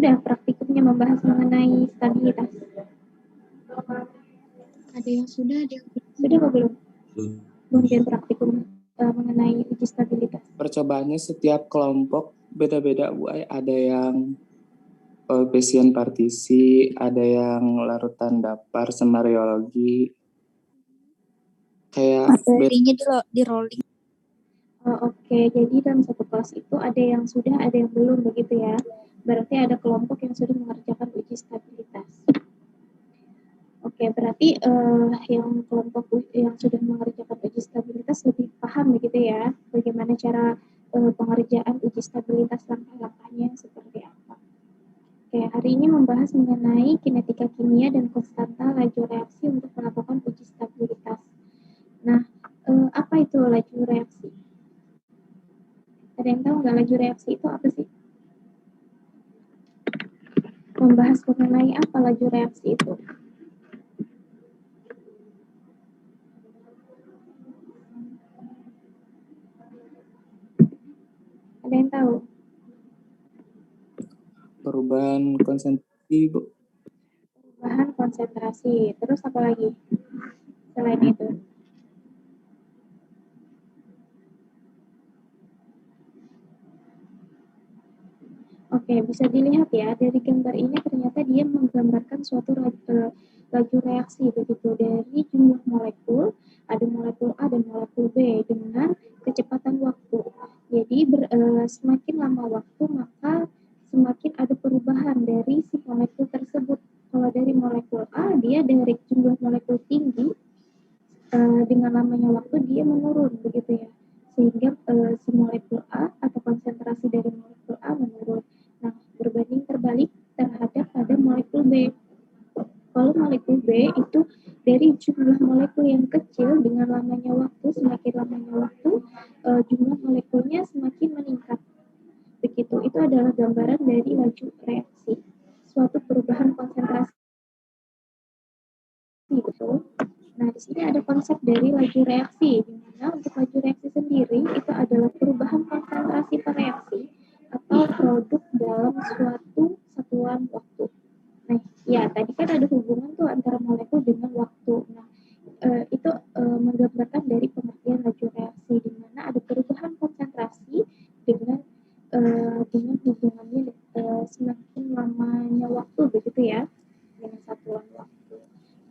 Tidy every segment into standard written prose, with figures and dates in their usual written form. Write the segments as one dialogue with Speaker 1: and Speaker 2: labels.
Speaker 1: sudah praktikumnya membahas mengenai stabilitas?
Speaker 2: Ada yang sudah, ada yang belum.
Speaker 1: Sudah atau belum? Bagian praktikum mengenai uji stabilitas.
Speaker 3: Percobaannya setiap kelompok beda-beda, Bu. Ada yang Bayesian partisi, ada yang larutan datar, semariologi. Kayak
Speaker 2: materinya di rolling.
Speaker 1: Oke, jadi dalam satu kelas itu ada yang sudah, ada yang belum, begitu ya. Berarti ada kelompok yang sudah mengerjakan uji stabilitas. Oke, berarti yang kelompok yang sudah mengerjakan uji stabilitas lebih paham begitu ya, bagaimana cara pengerjaan uji stabilitas, langkah-langkahnya seperti apa. Oke, hari ini membahas mengenai kinetika kimia dan konstanta laju reaksi untuk melakukan uji stabilitas. Nah, apa itu laju reaksi? Ada yang tahu nggak laju reaksi itu apa sih? Membahas mengenai apa laju reaksi itu? Ada yang tahu?
Speaker 3: perubahan konsentrasi, Bu.
Speaker 1: Perubahan konsentrasi. Terus apa lagi selain itu? Oke, bisa dilihat ya, dari gambar ini ternyata dia menggambarkan suatu laju reaksi begitu, dari jumlah molekul, ada molekul A dan molekul B dengan kecepatan waktu. Jadi semakin lama waktu maka semakin ada perubahan dari si molekul tersebut. Kalau dari molekul A, dia dari jumlah molekul tinggi, dengan lamanya waktu dia menurun begitu ya, sehingga si molekul A atau konsentrasi dari molekul A menurun. Nah, berbanding terbalik terhadap pada molekul B. Kalau molekul B itu dari jumlah molekul yang kecil, dengan lamanya waktu, semakin lamanya waktu, jumlah molekulnya semakin meningkat. Begitu, itu adalah gambaran dari laju reaksi, suatu perubahan konsentrasi. Betul. Nah, di sini ada konsep dari laju reaksi, di mana untuk laju reaksi sendiri itu adalah perubahan konsentrasi per reaksi atau produk dalam suatu satuan waktu. Nah, ya tadi kan ada hubungan tuh antara molekul dengan waktu. Nah, itu menggambarkan dari pengertian laju reaksi, di mana ada perubahan konsentrasi dengan hubungannya semakin lamanya waktu, begitu ya, dengan satuan waktu.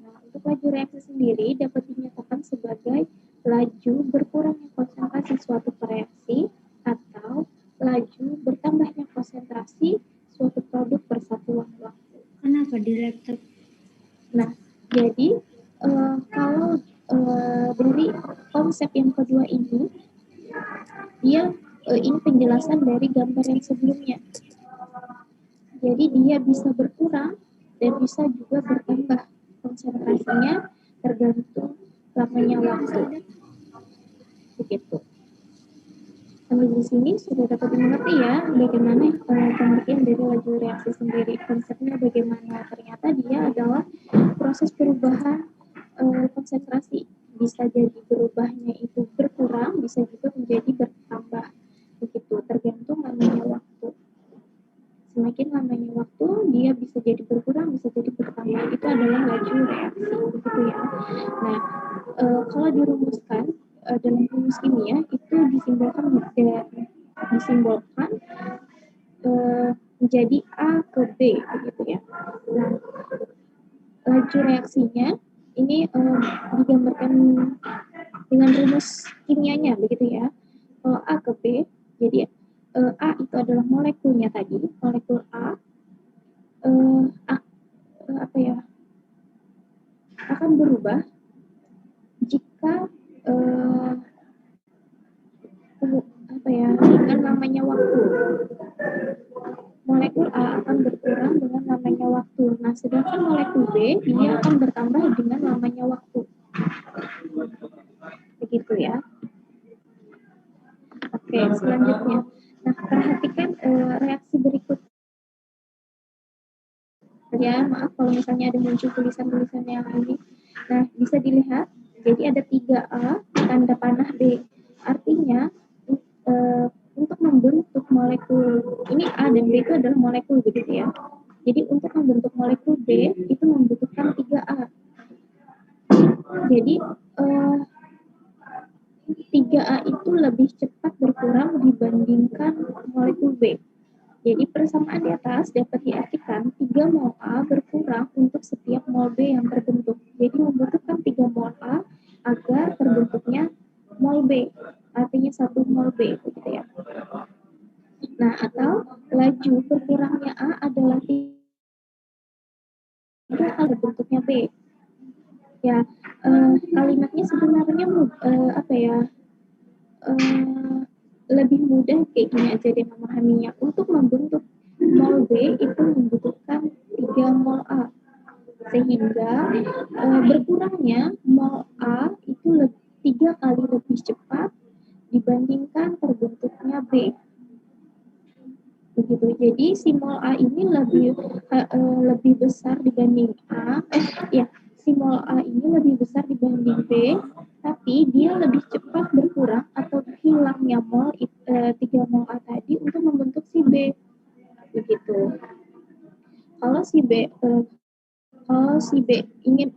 Speaker 1: Nah, untuk laju reaksi sendiri dapat dinyatakan sebagai laju berkurangnya konsentrasi suatu reaksi atau laju bertambahnya konsentrasi suatu produk persatuan waktu.
Speaker 2: Kenapa di laptop?
Speaker 1: Nah, jadi kalau dari konsep yang kedua ini, dia ini penjelasan dari gambar yang sebelumnya. Jadi dia bisa berkurang dan bisa juga bertambah konsentrasinya tergantung lamanya waktu. Begitu. Sampai di sini sudah dapat dimengerti ya bagaimana pengertian dari laju reaksi sendiri. Konsepnya bagaimana? Ternyata dia adalah proses perubahan konsentrasi. Bisa jadi berubahnya itu berkurang, bisa juga menjadi bertambah. Begitu, tergantung lamanya waktu. Semakin lamanya waktu, dia bisa jadi berkurang, bisa jadi bertambah. Itu adalah laju reaksi, begitu ya. Nah, kalau dirumuskan dalam rumus kimia itu disimbolkan menjadi A ke B, begitu ya. Nah, laju reaksinya ini digambarkan dengan rumus kimianya, begitu ya. Kalau A ke B, jadi A itu adalah molekulnya tadi, molekul A, akan berubah jika dengan lamanya waktu. Molekul A akan berkurang dengan lamanya waktu. Nah, sedangkan molekul B dia akan bertambah dengan lamanya waktu. Begitu ya. Oke, selanjutnya. Nah, perhatikan reaksi berikut. Ya, maaf kalau misalnya ada muncul tulisan-tulisan yang ini. Nah, bisa dilihat, jadi ada 3A, tanda panah B. Artinya, untuk membentuk molekul, ini A dan B itu adalah molekul begitu ya. Jadi untuk membentuk molekul B itu membutuhkan 3A. Jadi 3A itu lebih cepat berkurang dibandingkan molekul B. Jadi persamaan di atas dapat diartikan 3 mol A berkurang untuk setiap mol B yang terbentuk. Jadi membutuhkan 3 mol A agar terbentuknya mol B, artinya 1 mol B begitu ya. Nah, atau laju berkurangnya A adalah 3 kali bentuknya B. Ya, kalimatnya sebenarnya apa ya? Lebih mudah kayak gini aja deh memahaminya. Untuk membentuk mol B itu membutuhkan 3 mol A. Sehingga berkurangnya mol A itu 3 kali lebih cepat dibandingkan terbentuknya B. Begitu. Jadi si mol A ini lebih besar dibanding A. Si mol A ini lebih besar dibanding B, tapi dia lebih cepat berkurang atau hilangnya 3 mol A tadi untuk membentuk si B. Begitu. Kalau si B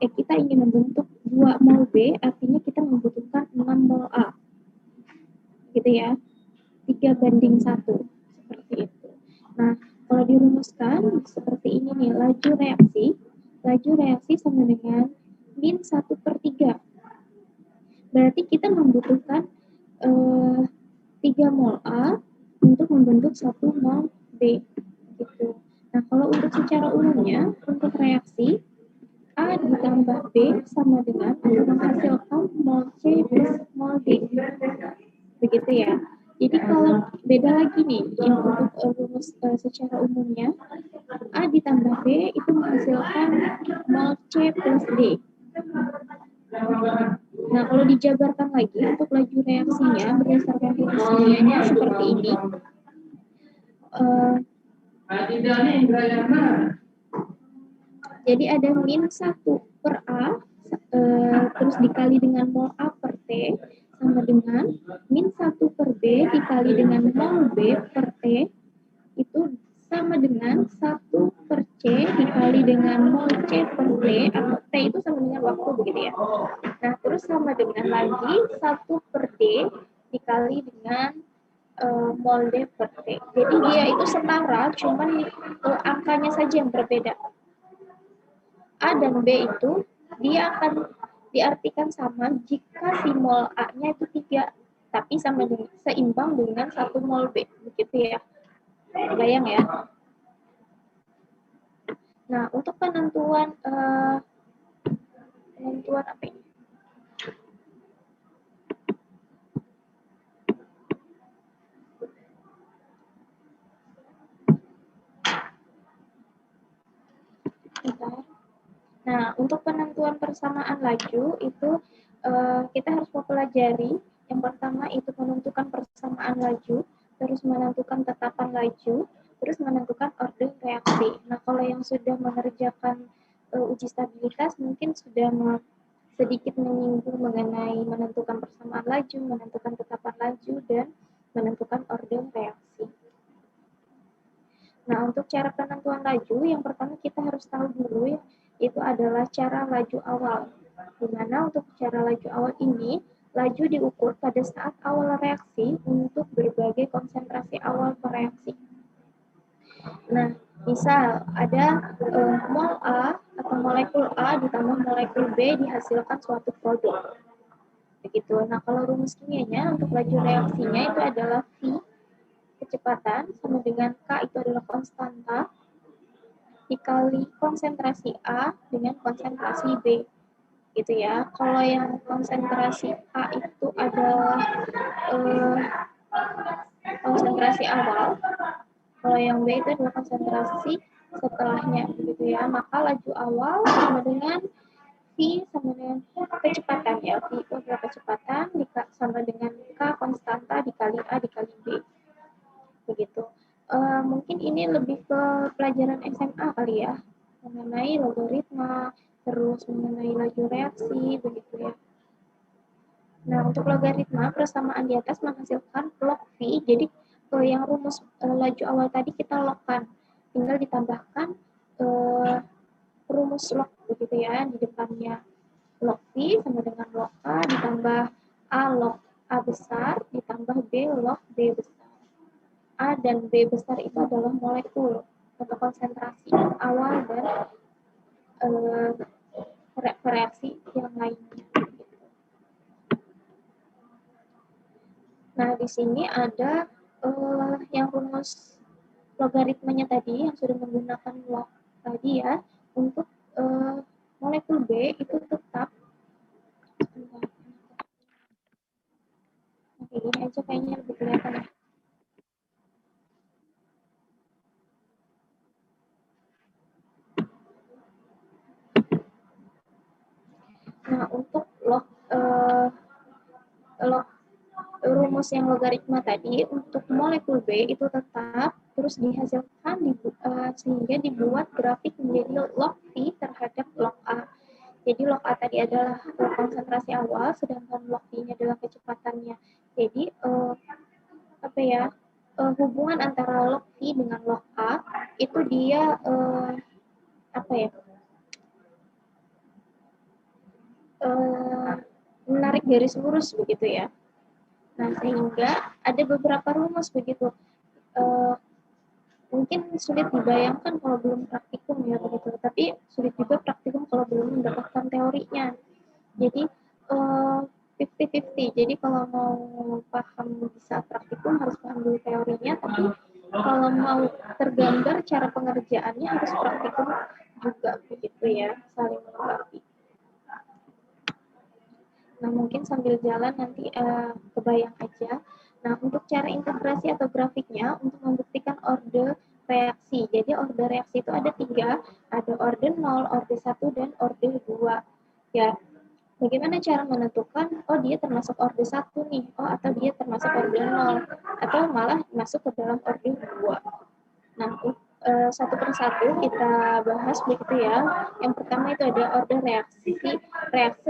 Speaker 1: kita ingin membentuk 2 mol B, artinya kita membutuhkan 6 mol A. Gitu ya. 3:1 seperti itu. Nah, kalau dirumuskan seperti ini nih, laju reaksi sama dengan min 1/3. Berarti kita membutuhkan 3 mol A untuk membentuk 1 mol B. Gitu. Nah, kalau untuk secara umumnya, untuk reaksi A ditambah B sama dengan menghasilkan mol C plus mol D. Begitu ya. Jadi kalau beda lagi nih, yang untuk rumus secara umumnya, A ditambah B itu menghasilkan mol C plus D. Nah, kalau dijabarkan lagi untuk laju reaksinya berdasarkan rumus kimianya seperti ini. Jadi ada min 1/A terus dikali dengan mol A per T sama dengan min 1/B dikali dengan mol B per T itu sama dengan 1/C dikali dengan mol C per T, atau T itu sama dengan waktu begitu ya. Nah, terus sama dengan lagi 1/D dikali dengan mol D per T. Jadi dia itu setara, cuman angkanya saja yang berbeda. A dan B itu dia akan diartikan sama jika si mol A-nya itu 3, tapi seimbang dengan 1 mol B, begitu ya. Bayang ya. Nah, untuk penentuan apa ini? Nah, untuk penentuan persamaan laju itu kita harus mempelajari. Yang pertama itu menentukan persamaan laju, terus menentukan tetapan laju, terus menentukan orde reaksi. Nah, kalau yang sudah mengerjakan uji stabilitas mungkin sudah sedikit menyinggung mengenai menentukan persamaan laju, menentukan tetapan laju, dan menentukan orde reaksi. Nah, untuk cara penentuan laju, yang pertama kita harus tahu dulu ya, itu adalah cara laju awal. Di mana untuk cara laju awal ini, laju diukur pada saat awal reaksi untuk berbagai konsentrasi awal per reaksi. Nah, misal ada mol A atau molekul A ditambah molekul B dihasilkan suatu produk. Begitu. Nah, kalau rumus kimianya untuk laju reaksinya itu adalah V kecepatan sama dengan K itu adalah konstanta dikali konsentrasi A dengan konsentrasi B gitu ya. Kalau yang konsentrasi A itu adalah konsentrasi awal, kalau yang B itu adalah konsentrasi setelahnya begitu ya. Maka laju awal sama dengan V sama dengan kecepatan ya. V itu adalah kecepatan sama dengan K konstanta dikali A dikali B. Begitu. Mungkin ini lebih ke pelajaran SMA kali ya, mengenai logaritma, terus mengenai laju reaksi, begitu ya. Nah, untuk logaritma persamaan di atas menghasilkan log V, jadi yang rumus laju awal tadi kita lockkan, tinggal ditambahkan rumus lock begitu ya, di depannya log V sama dengan log A ditambah A log A besar ditambah B log B besar. A dan B besar itu adalah molekul atau konsentrasi awal dan reaksi yang lainnya. Nah, di sini ada yang rumus logaritmanya tadi yang sudah menggunakan log tadi ya. Untuk molekul B itu tetap oke, ini aja kayaknya lebih kelihatan ya. Nah, untuk rumus yang logaritma tadi untuk molekul B itu tetap terus dihasilkan sehingga dibuat grafik menjadi log T terhadap log A. Jadi log A tadi adalah konsentrasi awal, sedangkan log T-nya adalah kecepatannya. Jadi hubungan antara log T dengan log A itu dia menarik garis lurus begitu ya. Nah, sehingga ada beberapa rumus begitu. Mungkin sulit dibayangkan kalau belum praktikum ya begitu, tapi sulit juga praktikum kalau belum mendapatkan teorinya. Jadi 50-50. Jadi kalau mau paham bisa praktikum harus paham dulu teorinya, tapi kalau mau tergambar cara pengerjaannya harus praktikum juga begitu ya, saling melengkapi. Nah, mungkin sambil jalan nanti kebayang aja. Nah, untuk cara integrasi atau grafiknya untuk membuktikan orde reaksi. Jadi orde reaksi itu ada 3, ada orde 0, orde 1, dan orde 2. Ya, bagaimana cara menentukan, oh dia termasuk orde 1 nih, oh atau dia termasuk orde 0, atau malah masuk ke dalam orde 2. Nah, satu persatu kita bahas begitu ya. Yang pertama itu ada orde reaksi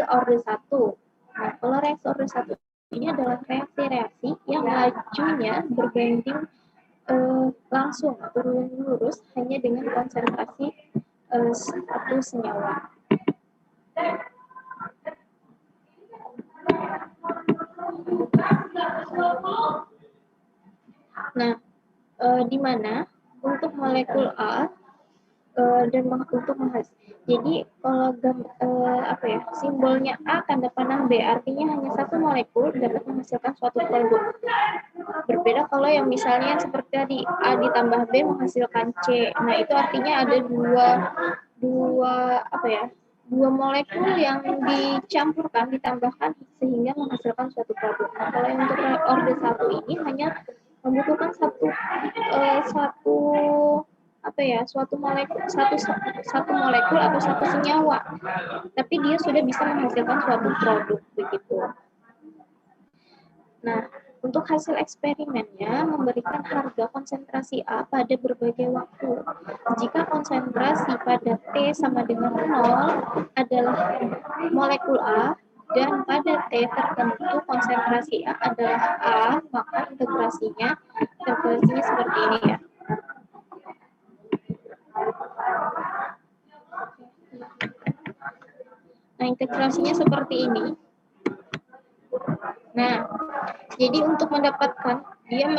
Speaker 1: orde 1. Nah, kalau reaksi orde 1 ini adalah reaksi-reaksi yang lajunya berbanding langsung atau lurus hanya dengan konsentrasi satu senyawa. Nah, di mana untuk molekul A dan untuk menghasilkan. Jadi kalau simbolnya A tanda panah B artinya hanya satu molekul dapat menghasilkan suatu produk. Berbeda kalau yang misalnya seperti tadi A ditambah B menghasilkan C. Nah, itu artinya ada dua molekul yang dicampurkan, ditambahkan sehingga menghasilkan suatu produk. Nah, kalau yang untuk orde 1 ini hanya membutuhkan suatu molekul atau satu senyawa, tapi dia sudah bisa menghasilkan suatu produk begitu. Nah, untuk hasil eksperimennya memberikan harga konsentrasi A pada berbagai waktu. Jika konsentrasi pada T sama dengan 0 adalah molekul A, dan pada T tertentu konsentrasi A adalah A, maka integrasinya seperti ini ya. Nah, integrasinya seperti ini. Nah, jadi untuk mendapatkan dia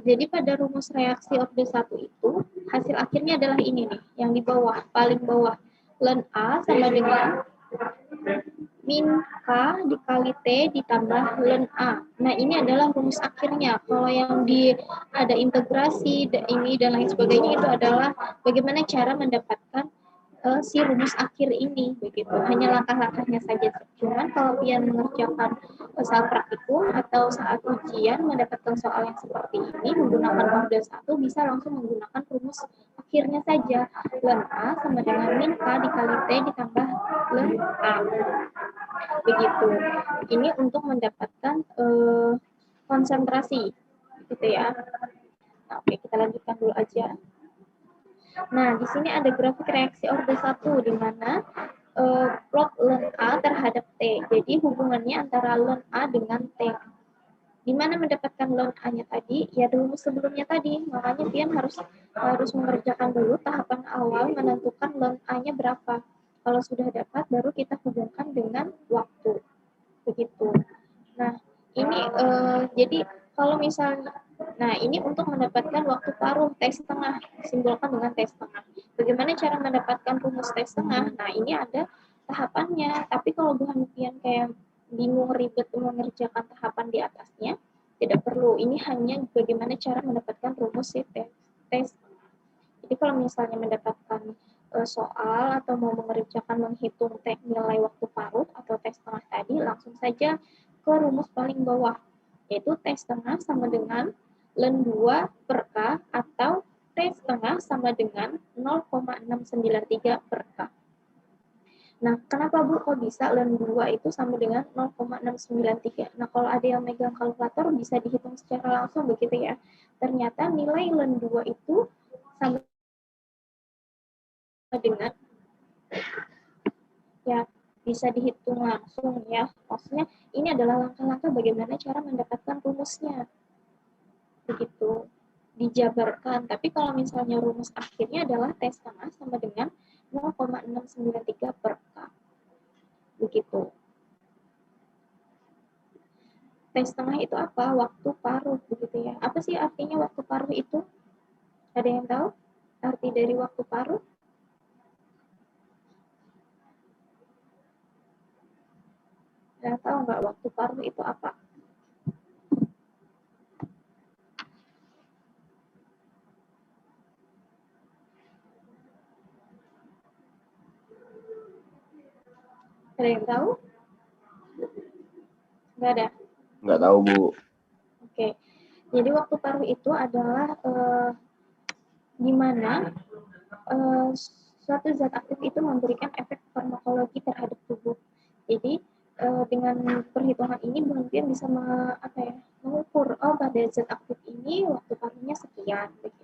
Speaker 1: jadi pada rumus reaksi orde 1 itu hasil akhirnya adalah ini nih, yang di bawah, paling bawah. Ln A sama dengan min K dikali T ditambah ln A. Nah, ini adalah rumus akhirnya. Kalau yang ada integrasi ini dan lain sebagainya itu adalah bagaimana cara mendapatkan si rumus akhir ini begitu. Hanya langkah-langkahnya saja. Cuman kalau kalian mengerjakan saat praktikum atau saat ujian mendapatkan soal yang seperti ini menggunakan orde 1 bisa langsung menggunakan rumus akhirnya saja. Ln A sama dengan min K dikali T ditambah ln A. Begitu. Ini untuk mendapatkan konsentrasi gitu ya. Nah, oke, kita lanjutkan dulu aja. Nah, di sini ada grafik reaksi orde 1 di mana plot ln A terhadap T. Jadi hubungannya antara ln A dengan T. Di mana mendapatkan ln A-nya tadi? Ya rumus sebelumnya tadi. Makanya Pian harus mengerjakan dulu tahapan awal menentukan ln A-nya berapa. Kalau sudah dapat, baru kita hubungkan dengan waktu. Begitu. Nah, ini jadi kalau misalnya, nah ini untuk mendapatkan waktu paruh T setengah, simbolkan dengan T setengah. Bagaimana cara mendapatkan rumus T setengah? Nah, ini ada tahapannya. Tapi kalau bukan Pian kayak bingung ribet mengerjakan tahapan di atasnya, tidak perlu. Ini hanya bagaimana cara mendapatkan rumus T setengah. Jadi kalau misalnya mendapatkan soal atau mau mengerjakan menghitung nilai waktu paruh atau T setengah tadi, langsung saja ke rumus paling bawah, yaitu T setengah sama dengan ln 2 per K atau T setengah sama dengan 0,693 per K. Nah, kenapa Bu kok bisa ln 2 itu sama dengan 0,693? Nah, kalau ada yang megang kalkulator bisa dihitung secara langsung begitu ya. Ternyata nilai ln 2 itu sama dengan, ya bisa dihitung langsung ya. Maksudnya ini adalah langkah-langkah bagaimana cara mendapatkan rumusnya. Begitu dijabarkan. Tapi kalau misalnya rumus akhirnya adalah T setengah sama dengan 0,693 per K. Begitu. T setengah itu apa? Waktu paruh, begitu ya. Apa sih artinya waktu paruh itu? Ada yang tahu arti dari waktu paruh? Ada tahu nggak waktu paruh itu apa? Ada yang tahu? Nggak ada?
Speaker 4: Nggak tahu, Bu.
Speaker 1: Oke. Jadi waktu paruh itu adalah di mana suatu zat aktif itu memberikan efek farmakologi terhadap tubuh. Jadi dengan perhitungan ini Buan bisa mengukur, oh pada zat aktif ini waktu paruhnya sekian, begitu.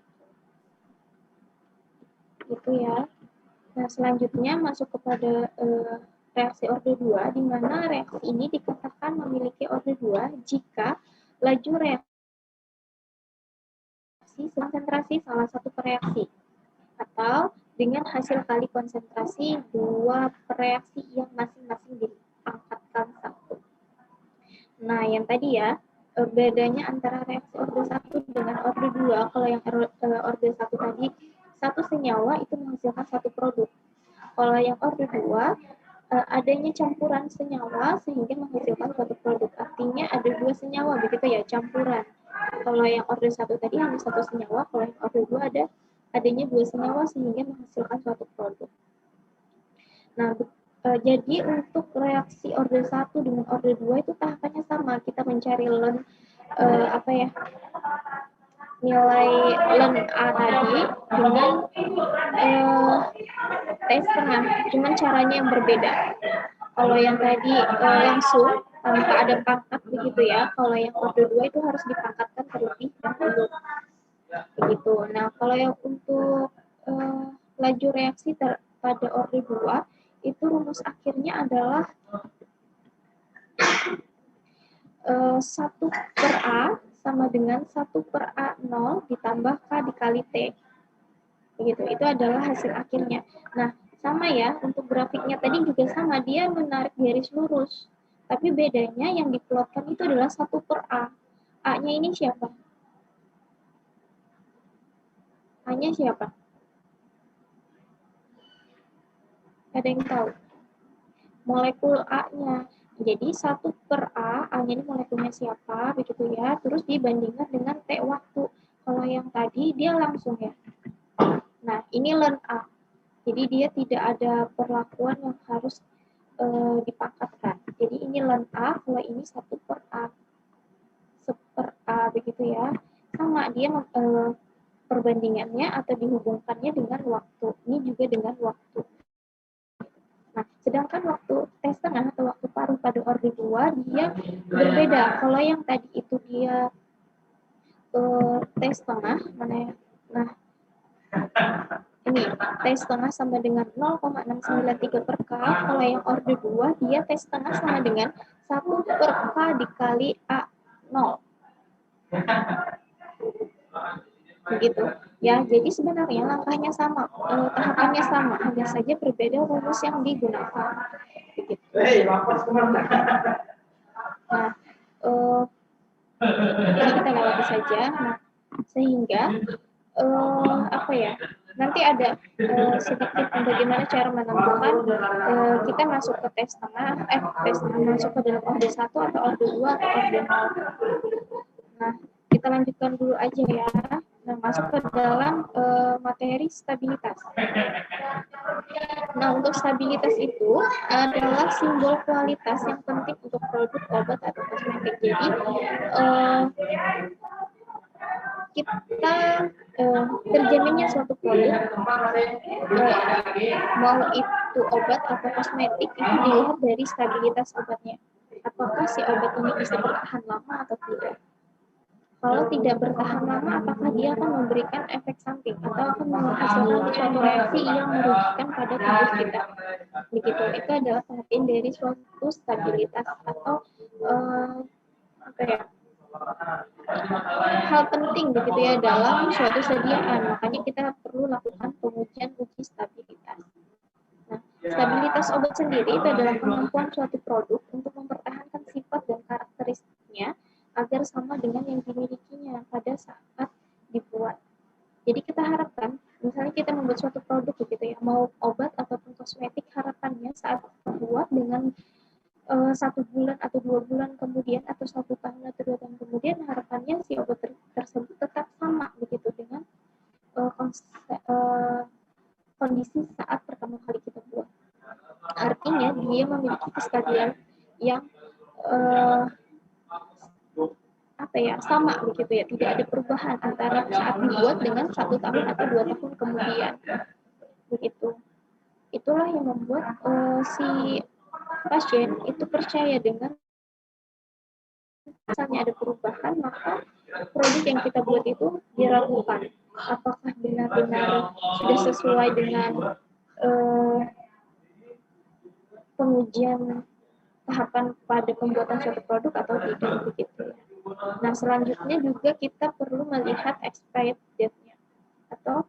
Speaker 1: Gitu ya. Nah, selanjutnya masuk kepada reaksi orde 2, di mana reaksi ini dikatakan memiliki orde 2 jika laju reaksi konsentrasi salah satu reaksi, atau dengan hasil kali konsentrasi dua reaksi yang masing-masing dipangkatkan satu. Nah, yang tadi ya, bedanya antara reaksi orde 1 dengan orde 2, kalau yang orde 1 tadi, satu senyawa itu menghasilkan satu produk. Kalau yang orde 2, adanya campuran senyawa sehingga menghasilkan suatu produk. Artinya ada dua senyawa, begitu ya, campuran. Kalau yang orde 1 tadi hanya satu senyawa, kalau yang orde 2 adanya dua senyawa sehingga menghasilkan suatu produk. Nah, jadi untuk reaksi orde 1 dengan orde 2 itu tahapannya sama. Kita mencari ln nilai ln A tadi dengan T setengah, cuman caranya yang berbeda. Kalau yang tadi langsung tanpa ada pangkat begitu ya. Kalau yang orde 2 itu harus dipangkatkan terlebih dahulu. Begitu. Nah, kalau yang untuk laju reaksi pada orde 2 itu rumus akhirnya adalah 1 per A sama dengan 1 per A0 ditambah K dikali T. Begitu, itu adalah hasil akhirnya. Nah, sama ya, untuk grafiknya tadi juga sama, dia menarik garis lurus. Tapi bedanya yang diplotkan itu adalah 1 per A. A-nya ini siapa? A-nya siapa? Ada yang tahu? Molekul A-nya. Jadi 1 per A, A-nya ini molekulnya siapa, begitu ya. Terus dibandingkan dengan T waktu. Kalau yang tadi dia langsung ya. Nah, ini ln A. Jadi dia tidak ada perlakuan yang harus dipangkatkan. Jadi ini ln A, kalau ini 1 per A. 1 per A, begitu ya. Sama, dia perbandingannya atau dihubungkannya dengan waktu. Ini juga dengan waktu. Nah, sedangkan waktu T setengah atau waktu paruh pada orde 2 dia berbeda. Kalau yang tadi itu dia T setengah, mana ya? Nah, ini T setengah sama dengan 0,693 per K. Kalau yang orde 2 dia T setengah sama dengan 1 per K dikali A0. Begitu ya, jadi sebenarnya langkahnya sama, tahapannya sama, hanya saja berbeda rumus yang digunakan. Begitu. Nah, ini kita lewati saja. Nah, sehingga apa ya? Nanti ada sedikit bagaimana cara menentukan kita masuk ke tes setengah, masuk ke dalam orde 1 atau orde 2 atau orde 0. Nah, kita lanjutkan dulu aja ya. Nah, masuk ke dalam materi stabilitas. Nah, untuk stabilitas itu adalah simbol kualitas yang penting untuk produk obat atau kosmetik. Jadi, kita terjaminnya suatu produk, mau itu obat atau kosmetik, itu dilihat dari stabilitas obatnya. Apakah si obat ini bisa bertahan lama atau tidak? Kalau tidak bertahan lama, apakah dia akan memberikan efek samping atau akan menghasilkan suatu reaksi yang merugikan pada tubuh kita? Begitu, itu adalah pengertian dari suatu stabilitas atau apa ya? Hal penting begitu ya dalam suatu sediaan. Makanya kita perlu lakukan pengujian uji stabilitas. Nah, stabilitas obat sendiri itu adalah kemampuan suatu produk untuk mempertahankan sifat dan karakteristiknya agar sama dengan yang dimilikinya pada saat dibuat. Jadi kita harapkan, misalnya kita membuat suatu produk begitu ya, mau obat ataupun kosmetik, harapannya saat dibuat dengan 1 bulan atau 2 bulan kemudian atau 1 tahun atau 2 tahun kemudian, harapannya si obat tersebut tetap sama begitu dengan kondisi saat pertama kali kita buat. Artinya dia memiliki kestabilan yang apa ya, sama begitu ya, tidak ada perubahan antara saat dibuat dengan 1 tahun atau 2 tahun kemudian begitu. Itulah yang membuat si pasien itu percaya dengan misalnya ada perubahan, maka produk yang kita buat itu diragukan apakah benar-benar sudah sesuai dengan pengujian tahapan pada pembuatan suatu produk atau tidak begitu ya. Nah, selanjutnya juga kita perlu melihat expired date-nya atau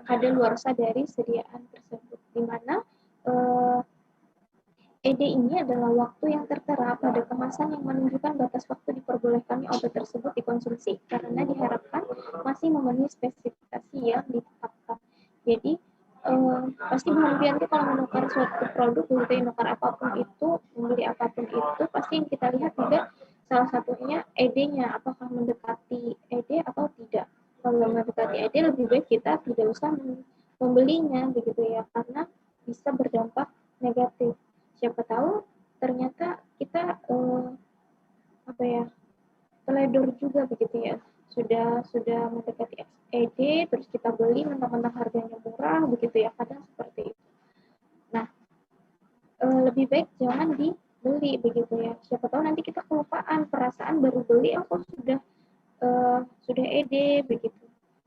Speaker 1: kadaluarsa dari sediaan tersebut, di mana ED ini adalah waktu yang tertera pada kemasan yang menunjukkan batas waktu diperbolehkannya obat tersebut dikonsumsi, karena diharapkan masih memenuhi spesifikasi yang ditetapkan. Jadi, pasti penghentian itu kalau menukar suatu produk, begitu menukar apapun itu, membeli apapun itu, pasti yang kita lihat juga salah satunya ED-nya, apakah mendekati ED atau tidak. Kalau mendekati ED, lebih baik kita tidak usah membelinya, begitu ya, karena bisa berdampak negatif. Siapa tahu ternyata kita apa ya, teledor juga begitu ya, sudah mendekati ED terus kita beli mentang-mentang harganya murah begitu ya, kadang seperti itu. Nah, lebih baik jangan dibeli begitu ya, siapa tahu nanti kita kelupaan, perasaan baru beli kok sudah ED begitu,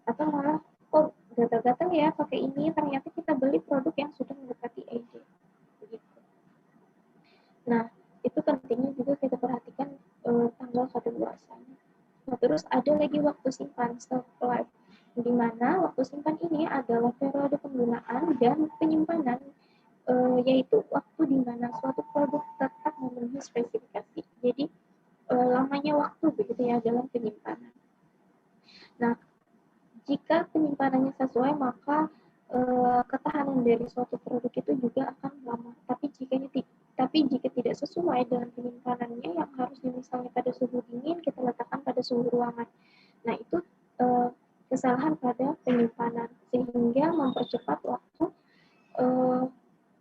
Speaker 1: atau malah kok gatal-gatal ya pakai ini, ternyata kita beli produk yang sudah mendekati ED begitu. Nah, itu pentingnya juga kita perhatikan tanggal kadaluarsanya. Nah, terus ada lagi waktu simpan, shelf life, di mana waktu simpan ini adalah periode penggunaan dan penyimpanan, yaitu waktu di mana suatu produk tetap memenuhi spesifikasi. Jadi, lamanya waktu begitu ya dalam penyimpanan. Nah, jika penyimpanannya sesuai, maka ketahanan dari suatu produk itu juga akan lama. Tapi jika tidak sesuai dengan penyimpanannya yang harusnya misalnya pada suhu dingin, kita letakkan pada suhu ruangan. Nah, itu kesalahan pada penyimpanan, sehingga mempercepat waktu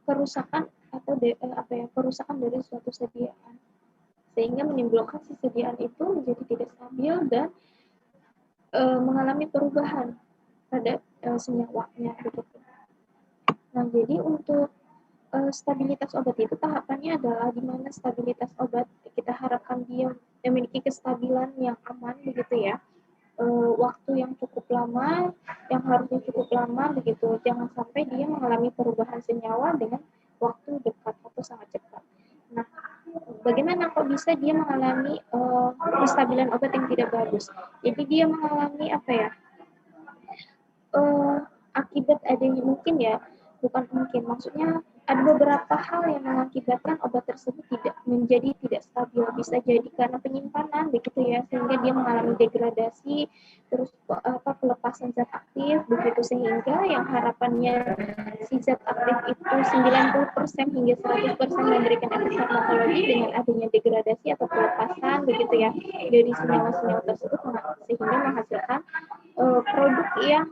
Speaker 1: kerusakan atau kerusakan dari suatu sediaan, sehingga menimbulkan si sediaan itu menjadi tidak stabil dan mengalami perubahan pada senyawanya begitu. Nah, jadi untuk stabilitas obat itu tahapannya adalah di mana stabilitas obat kita harapkan dia memiliki kestabilan yang aman begitu ya, waktu yang cukup lama, yang harusnya cukup lama begitu. Jangan sampai dia mengalami perubahan senyawa dengan waktu dekat atau sangat cepat. Nah, bagaimana kok bisa dia mengalami kestabilan obat yang tidak bagus? Jadi dia mengalami apa ya? Akibat adanya mungkin ya, bukan mungkin, maksudnya ada beberapa hal yang mengakibatkan obat tersebut tidak stabil. Bisa jadi karena penyimpanan begitu ya, sehingga dia mengalami degradasi, terus pelepasan zat aktif begitu, sehingga yang harapannya si zat aktif itu 90% hingga 100% memberikan efek farmakologi, dengan adanya degradasi atau pelepasan begitu ya dari senyawa-senyawa tersebut, sehingga menghasilkan produk yang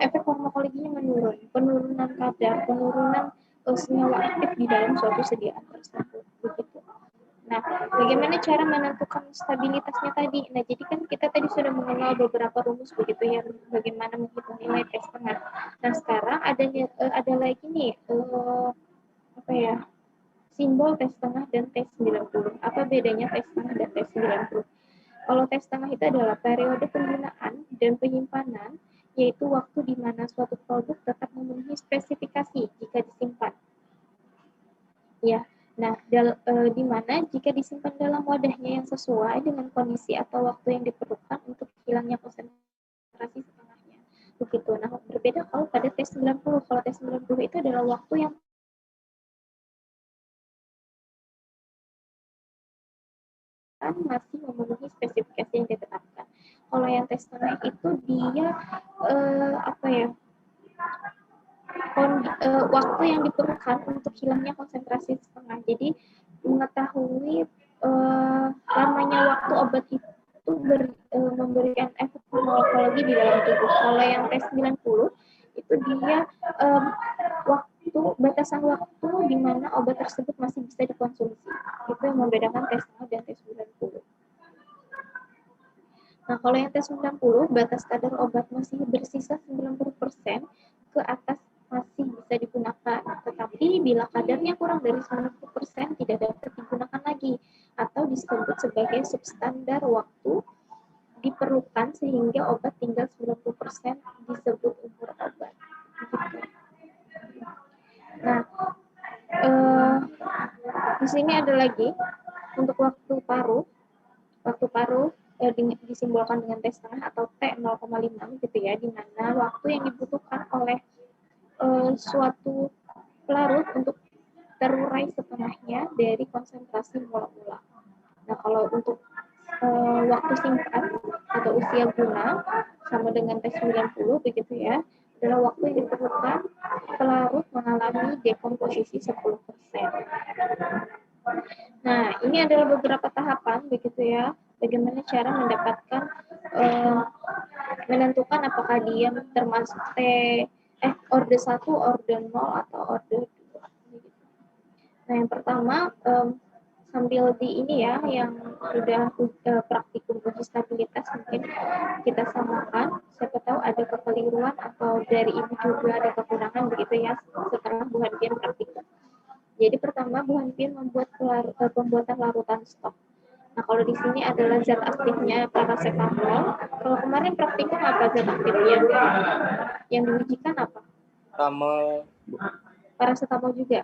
Speaker 1: efek farmakologinya menurun, penurunan kadar, penurunan senyawa aktif di dalam suatu sediaan tersebut begitu. Nah, bagaimana cara menentukan stabilitasnya tadi? Nah, jadi kan kita tadi sudah mengenal beberapa rumus begitu ya, bagaimana menghitung nilai T setengah. Nah, sekarang ada lagi nih simbol T setengah dan T90. Apa bedanya T setengah dan T90? Kalau T setengah itu adalah periode penggunaan dan penyimpanan, yaitu waktu di mana suatu produk tetap memenuhi spesifikasi jika disimpan. Ya, nah di mana jika disimpan dalam wadahnya yang sesuai dengan kondisi atau waktu yang diperlukan untuk hilangnya konsentrasi setengahnya. Begitu. Nah, berbeda kalau pada T90. Kalau T90 itu adalah waktu yang masih memenuhi spesifikasi yang ditetapkan. Kalau yang tes setengah itu dia waktu yang diperlukan untuk hilangnya konsentrasi setengah. Jadi mengetahui lamanya waktu obat itu memberikan efek farmakologi di dalam tubuh. Kalau yang tes 90 itu dia batasan waktu di mana obat tersebut masih bisa dikonsumsi. Itu yang membedakan tes setengah dan tes 90. Nah, kalau yang tes 90, batas kadar obat masih bersisa 90% ke atas masih bisa digunakan. Tetapi bila kadarnya kurang dari 90% tidak dapat digunakan lagi, atau disebut sebagai substandar waktu diperlukan sehingga obat tinggal 90% disebut umur obat. Nah, di sini ada lagi untuk waktu paruh. Waktu paruh disimbolkan dengan T setengah atau T0,5 gitu ya, di mana waktu yang dibutuhkan oleh suatu pelarut untuk terurai setengahnya dari konsentrasi mula-mula. Nah, kalau untuk waktu simpan atau usia guna sama dengan T90 begitu ya, adalah waktu yang diperlukan pelarut mengalami dekomposisi 10%. Nah, ini adalah beberapa tahapan begitu ya, bagaimana cara mendapatkan menentukan apakah dia termasuk orde 1, orde 0 atau orde 2. Nah, yang pertama sambil di ini ya, yang sudah praktikum uji stabilitas mungkin kita samakan, siapa tahu ada kekeliruan atau dari ibu juga ada kekurangan begitu ya setelah Bu Hanfian praktikum. Jadi pertama Bu Hanfian membuat pembuatan larutan stok. Nah, kalau di sini adalah zat aktifnya paracetamol. Kalau kemarin praktikum apa zat aktifnya? Yang diujikan apa? Paracetamol juga.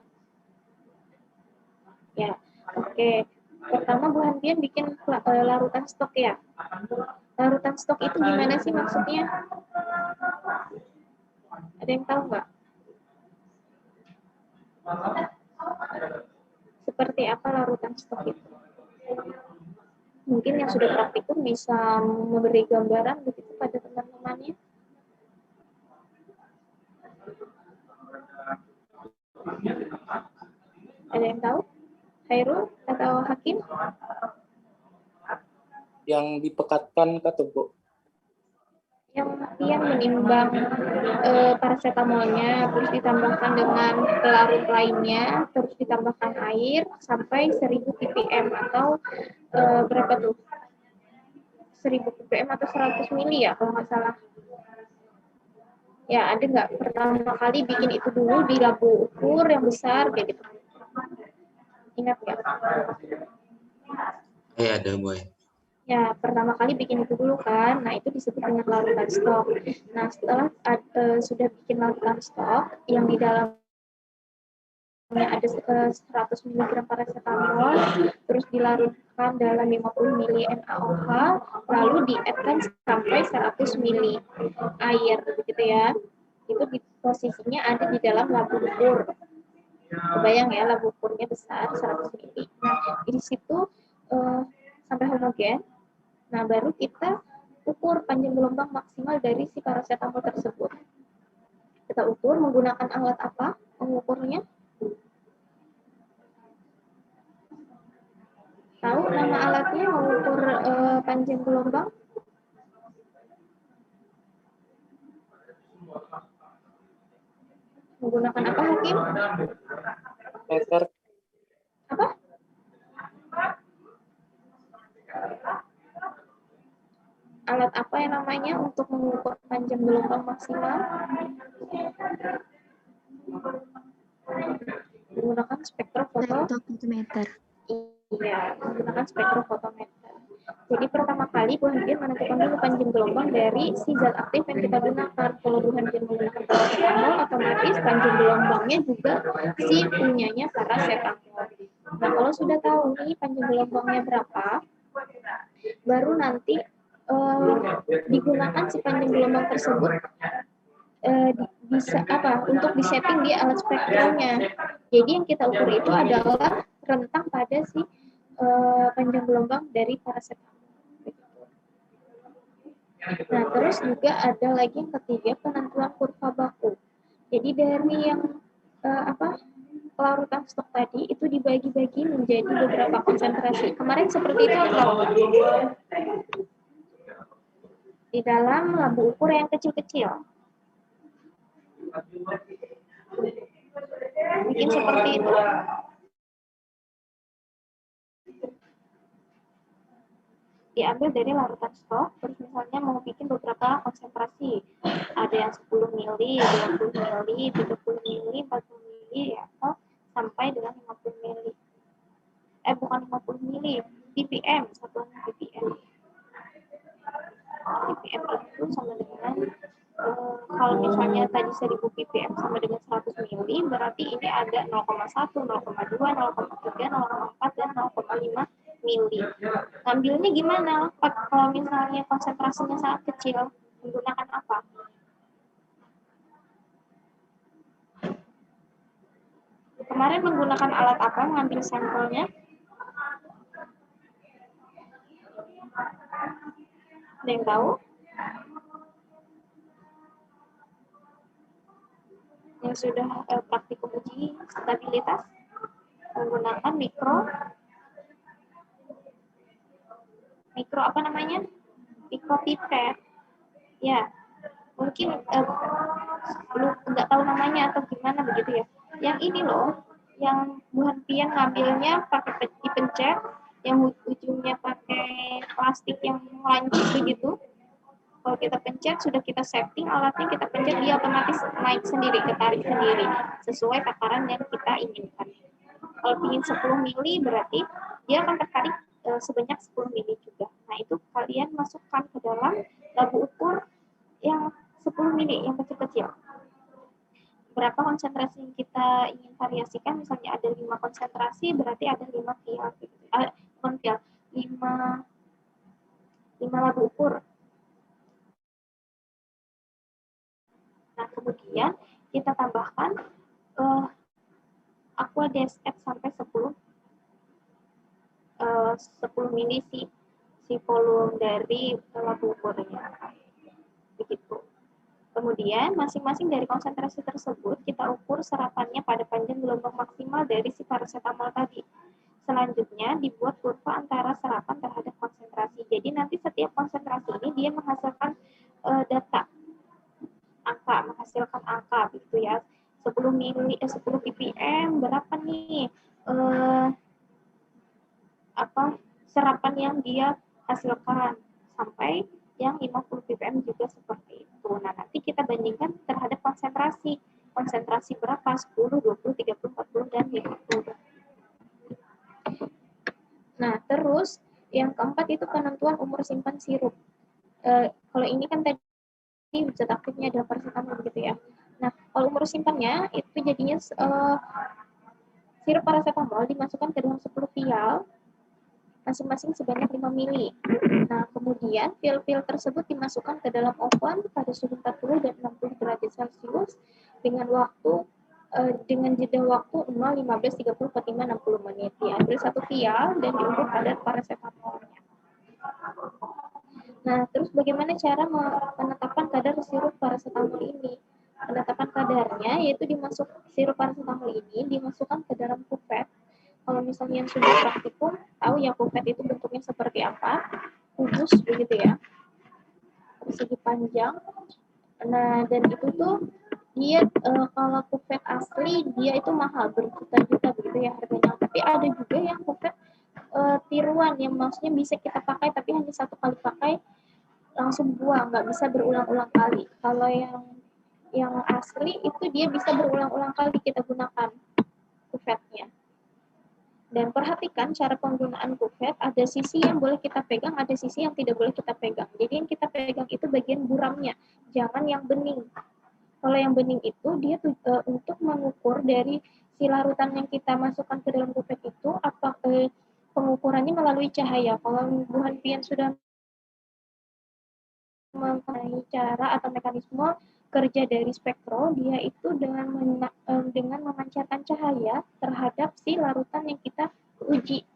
Speaker 1: Ya, oke. Pertama Bu Hanfian bikin larutan stok ya. Larutan stok itu gimana sih maksudnya? Ada yang tahu nggak? Seperti apa larutan stok itu? Mungkin yang sudah praktikum bisa memberi gambaran begitu pada teman-temannya. Ada yang tahu? Hairul atau Hakim?
Speaker 3: Yang dipekatkan ke tubuh.
Speaker 1: Yang menimbang paracetamolnya, terus ditambahkan dengan pelarut lainnya, terus ditambahkan air sampai 1000 ppm atau berapa tuh? 1000 ppm atau 100 mili ya kalau nggak salah. Ya, ada nggak pertama kali bikin itu dulu di labu ukur yang besar kayak gitu? Ingat nggak?
Speaker 4: Ada, Boy.
Speaker 1: Ya, pertama kali bikin itu dulu kan. Nah, itu disebut dengan larutan stok. Nah, setelah sudah bikin larutan stok yang di dalamnya ada 100 mg paracetamol, terus dilarutkan dalam 50 ml NaOH, lalu di-add-kan sampai 100 ml air, gitu ya. Itu posisinya ada di dalam labu ukur. Kebayang ya, labu ukurnya besar, 100 ml. Nah, di situ sampai homogen. Nah, baru kita ukur panjang gelombang maksimal dari si paracetamol tersebut. Kita ukur menggunakan alat apa mengukurnya? Tahu nama alatnya mengukur panjang gelombang? Menggunakan apa, Hakim?
Speaker 3: Meter.
Speaker 1: Apa? Alat apa yang namanya untuk mengukur panjang gelombang maksimal? Menggunakan
Speaker 2: spektrofotometer.
Speaker 1: Iya, menggunakan spektrofotometer. Jadi pertama kali Bu Hadir menentukan dulu panjang gelombang dari si zat aktif yang kita gunakan. Kalau Bu Hadir menggunakan paracetamol, otomatis panjang gelombangnya juga si punyanya paracetamol. Nah, kalau sudah tahu nih panjang gelombangnya berapa, baru nanti digunakan si panjang gelombang tersebut bisa apa untuk disetting di alat spektrumnya. Jadi yang kita ukur itu adalah rentang pada si panjang gelombang dari paracetamol. Nah, terus juga ada lagi yang ketiga, penentuan kurva baku. Jadi dari yang larutan stok tadi itu dibagi-bagi menjadi beberapa konsentrasi. Kemarin seperti itu atau di dalam labu ukur yang kecil-kecil. Bikin seperti itu. Diambil dari larutan stok, terus misalnya mau bikin beberapa konsentrasi. Ada yang 10 mili, 20 mili, 30 mili, 40 mili, atau sampai dengan 50 mili. Bukan 50 mili, ppm, satuan ppm. ppm itu sama dengan kalau misalnya tadi 1000 ppm sama dengan 100 mili, berarti ini ada 0,1, 0,2, 0,3, 0,4, dan 0,5 mili. Ngambilnya gimana? Kalau misalnya konsentrasinya sangat kecil, menggunakan apa? Kemarin menggunakan alat apa mengambil sampelnya? Ada yang tahu? Yang sudah praktikum uji stabilitas menggunakan mikro apa namanya? Mikropipet. Ya, mungkin lu nggak tahu namanya atau gimana begitu ya. Yang ini loh, yang Bu Hanfian ngambilnya pakai dipencet, yang ujungnya pakai plastik yang lancip begitu. Kalau kita pencet, sudah kita setting alatnya, kita pencet, dia otomatis naik sendiri, ketarik sendiri, sesuai takaran yang kita inginkan. Kalau ingin 10 mili, berarti dia akan tertarik sebanyak 10 mili juga. Nah, itu kalian masukkan ke dalam labu ukur yang 10 mili, yang kecil-kecil. Berapa konsentrasi yang kita ingin variasikan, misalnya ada 5 konsentrasi, berarti ada 5 vial. 5 labu ukur. Nah, kemudian kita tambahkan aqua DSF sampai 10 mili si volume dari labu ukurnya. Begitu. Kemudian masing-masing dari konsentrasi tersebut kita ukur serapannya pada panjang gelombang maksimal dari si paracetamol tadi. Selanjutnya dibuat kurva antara serapan terhadap konsentrasi. Jadi nanti setiap konsentrasi ini dia menghasilkan data angka, menghasilkan angka gitu ya. 10 ppm berapa nih serapan yang dia hasilkan, sampai yang 50 ppm juga seperti itu. Nah, nanti kita bandingkan terhadap konsentrasi berapa, 10, 20, 30, 40, dan 50. Nah, terus Yang keempat itu penentuan umur simpan sirup. Kalau ini kan tadi zat aktifnya adalah paracetamol gitu ya. Nah, kalau umur simpannya itu jadinya sirup paracetamol dimasukkan ke dalam 10 vial masing-masing sebanyak 5 mili. Nah, kemudian pil-pil tersebut dimasukkan ke dalam oven pada suhu 40 dan 60 derajat Celcius dengan dengan jeda waktu 0, 15, 30, 45, 60 menit. Diambil satu vial dan diukur kadar paracetamolnya. Nah, terus bagaimana cara penetapan kadar sirup paracetamol ini? Penetapan kadarnya yaitu sirup paracetamol ini dimasukkan ke dalam kupet. Kalau misalnya yang sudah praktikum, tahu ya kupet itu bentuknya seperti apa, kubus begitu ya, persegi panjang. Nah, dan itu tuh dia kalau kupet asli dia itu mahal, berjuta-juta begitu ya harganya. Tapi ada juga yang kupet tiruan yang maksudnya bisa kita pakai tapi hanya satu kali pakai langsung buang, nggak bisa berulang-ulang kali. Kalau yang asli itu dia bisa berulang-ulang kali kita gunakan kupetnya. Dan perhatikan cara penggunaan kupet, ada sisi yang boleh kita pegang, ada sisi yang tidak boleh kita pegang. Jadi yang kita pegang itu bagian buramnya, jangan yang bening. Kalau yang bening itu dia untuk mengukur dari si larutan yang kita masukkan ke dalam kupet itu, pengukurannya melalui cahaya. Kalau Bu Hanfian sudah mengenai cara atau mekanisme kerja dari spektro, dia itu dengan memancarkan cahaya terhadap si larutan yang kita uji.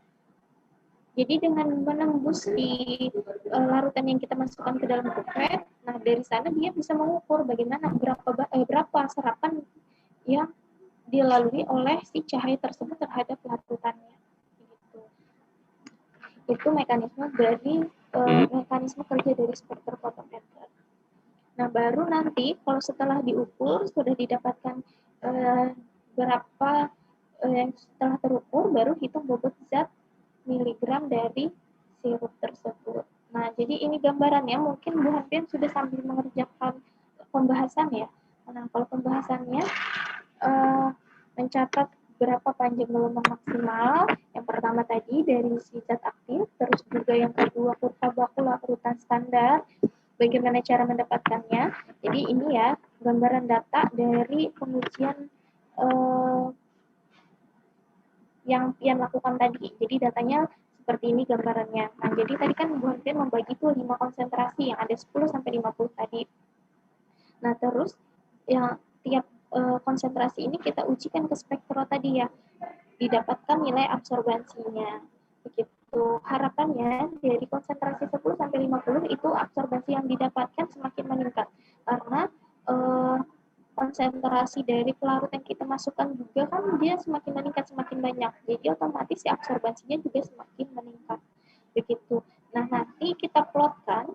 Speaker 1: Jadi dengan menembus di larutan yang kita masukkan ke dalam kupet, nah dari sana dia bisa mengukur bagaimana berapa serapan yang dilalui oleh si cahaya tersebut terhadap larutannya. Gitu. Itu mekanisme kerja dari spektrofotometer. Nah, baru nanti kalau setelah diukur sudah didapatkan berapa yang setelah terukur, baru hitung bobot zat miligram dari sirup tersebut. Nah, jadi ini gambarannya. Mungkin Bu Hanfian sudah sambil mengerjakan pembahasan ya. Nah, kalau pembahasannya mencatat berapa panjang gelombang maksimal. Yang pertama tadi dari si zat aktif, terus juga yang kedua kurva baku larutan standar, bagaimana cara mendapatkannya. Jadi ini ya gambaran data dari pengujian yang Pian lakukan tadi. Jadi datanya seperti ini gambarannya. Nah, jadi tadi kan Bu Hanfian membagi itu 5 konsentrasi yang ada 10 sampai 50 tadi. Nah, terus yang tiap konsentrasi ini kita ujikan ke spektro tadi ya. Didapatkan nilai absorbansinya. Begitu. Harapannya dari konsentrasi 10 sampai 50 itu absorbansi yang didapatkan semakin meningkat. Karena konsentrasi dari pelarut yang kita masukkan juga kan dia semakin meningkat, semakin banyak. Jadi otomatis si absorbansinya juga semakin meningkat. Begitu. Nah, nanti kita plotkan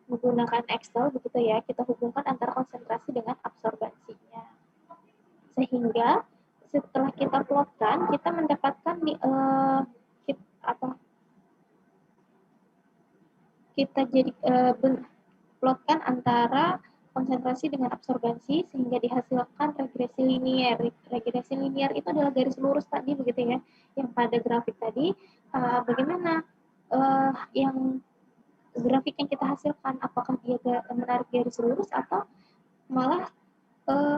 Speaker 1: menggunakan Excel begitu ya, kita hubungkan antara konsentrasi dengan absorbansinya. Sehingga setelah kita plotkan, kita mendapatkan kita jadi plotkan antara konsentrasi dengan absorbansi sehingga dihasilkan regresi linear. Regresi linear itu adalah garis lurus tadi begitu ya, yang pada grafik tadi. Bagaimana yang grafik yang kita hasilkan, apakah dia menarik garis lurus atau malah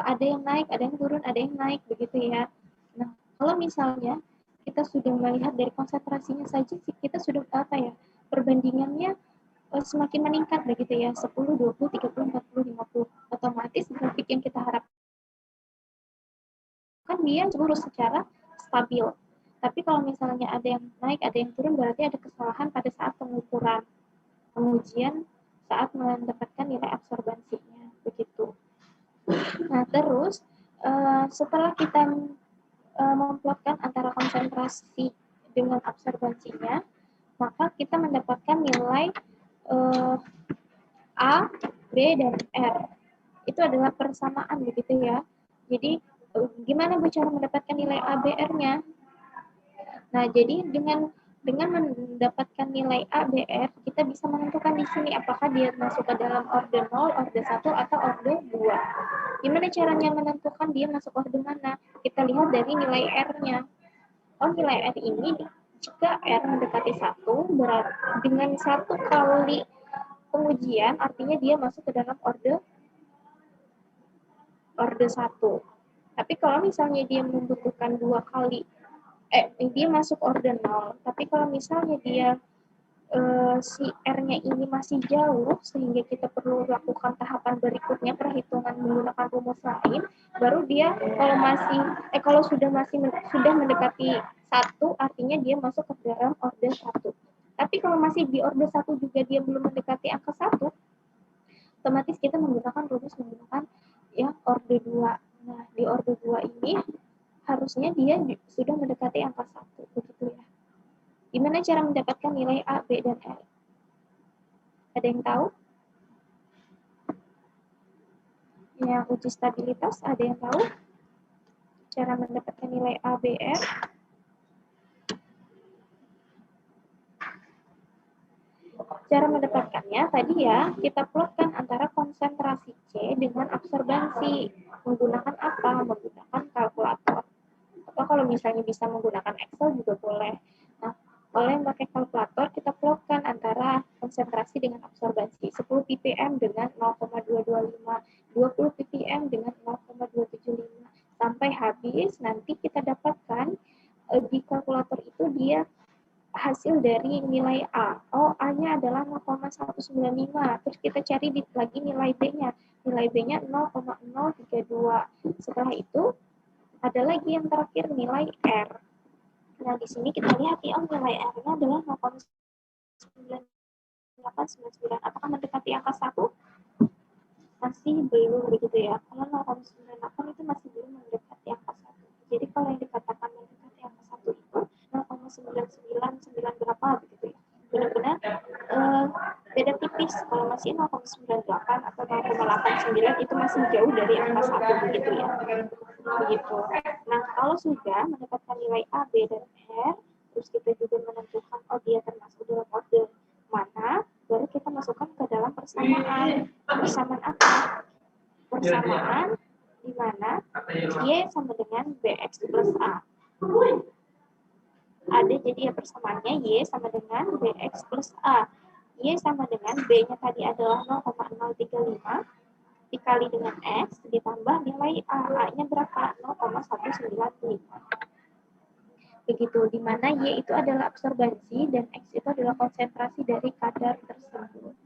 Speaker 1: ada yang naik, ada yang turun, ada yang naik begitu ya. Nah, kalau misalnya kita sudah melihat dari konsentrasinya saja, kita sudah perbandingannya semakin meningkat begitu ya, 10, 20, 30, 40, 50. Otomatis grafik yang kita harapkan dia lurus secara stabil. Tapi kalau misalnya ada yang naik, ada yang turun, berarti ada kesalahan pada saat pengujian saat mendapatkan nilai absorbansinya begitu. Nah, terus setelah kita memplotkan antara konsentrasi dengan absorbansinya, maka kita mendapatkan nilai A, B, dan R. Itu adalah persamaan begitu ya. Jadi gimana Bu cara mendapatkan nilai A, B, R-nya? Nah, jadi dengan mendapatkan nilai A, B, R, kita bisa menentukan di sini apakah dia masuk ke dalam orde 0, orde 1, atau orde 2. Gimana caranya menentukan dia masuk orde mana? Kita lihat dari nilai R-nya. Oh, nilai R ini jika R mendekati 1, dengan 1 kali pengujian, artinya dia masuk ke dalam orde 1. Tapi kalau misalnya dia membutuhkan 2 kali, dia masuk orde 0. Tapi kalau misalnya dia si R-nya ini masih jauh, sehingga kita perlu lakukan tahapan berikutnya, perhitungan menggunakan rumus lain, baru dia kalau sudah mendekati 1, artinya dia masuk ke dalam orde 1. Tapi kalau masih di orde 1 juga dia belum mendekati angka 1, otomatis kita menggunakan ya orde 2. Nah, di orde 2 ini harusnya dia sudah mendekati angka 1, begitu ya. Gimana cara mendapatkan nilai A, B, dan R? Ada yang tahu? Yang uji stabilitas, ada yang tahu? Cara mendapatkan nilai A, B, R? Cara mendapatkannya tadi ya, kita plotkan antara konsentrasi C dengan absorbansi. Menggunakan apa? Menggunakan kalkulator. Atau kalau misalnya bisa menggunakan Excel juga boleh. Nah, kalau yang pakai kalkulator, kita plotkan antara konsentrasi dengan absorbansi. 10 ppm dengan 0,225, 20 ppm dengan 0,275. Sampai habis, nanti kita dapatkan di kalkulator itu dia hasil dari nilai A. Oh, A-nya adalah 0,195. Terus kita cari lagi nilai B-nya. Nilai B-nya 0,032. Setelah itu, ada lagi yang terakhir nilai R. Nah, di sini kita lihat ya, nilai R-nya adalah 0,9899. Apakah mendekati angka 1? Masih belum, begitu ya. Kalau 0,98 itu masih belum mendekati angka 1. Jadi kalau yang dikatakan mendekati angka 1 itu 0,999 berapa, begitu ya. Benar-benar beda tipis. Kalau masih 0,98 atau 0,89 itu masih jauh dari angka 1, begitu ya. Begitu. Nah, kalau sudah mendapatkan nilai A, B, dan R, terus kita juga menentukan dia termasuk dalam orde mana, baru kita masukkan ke dalam persamaan. Persamaan apa? Persamaan di mana Y sama dengan BX plus A. Ada jadi ya persamaannya Y sama dengan BX plus A. Y sama dengan B-nya tadi adalah 0,035 dikali dengan X ditambah nilai A. A-nya berapa? 0,195. Begitu, di mana Y itu adalah absorbansi dan X itu adalah konsentrasi dari kadar tersebut.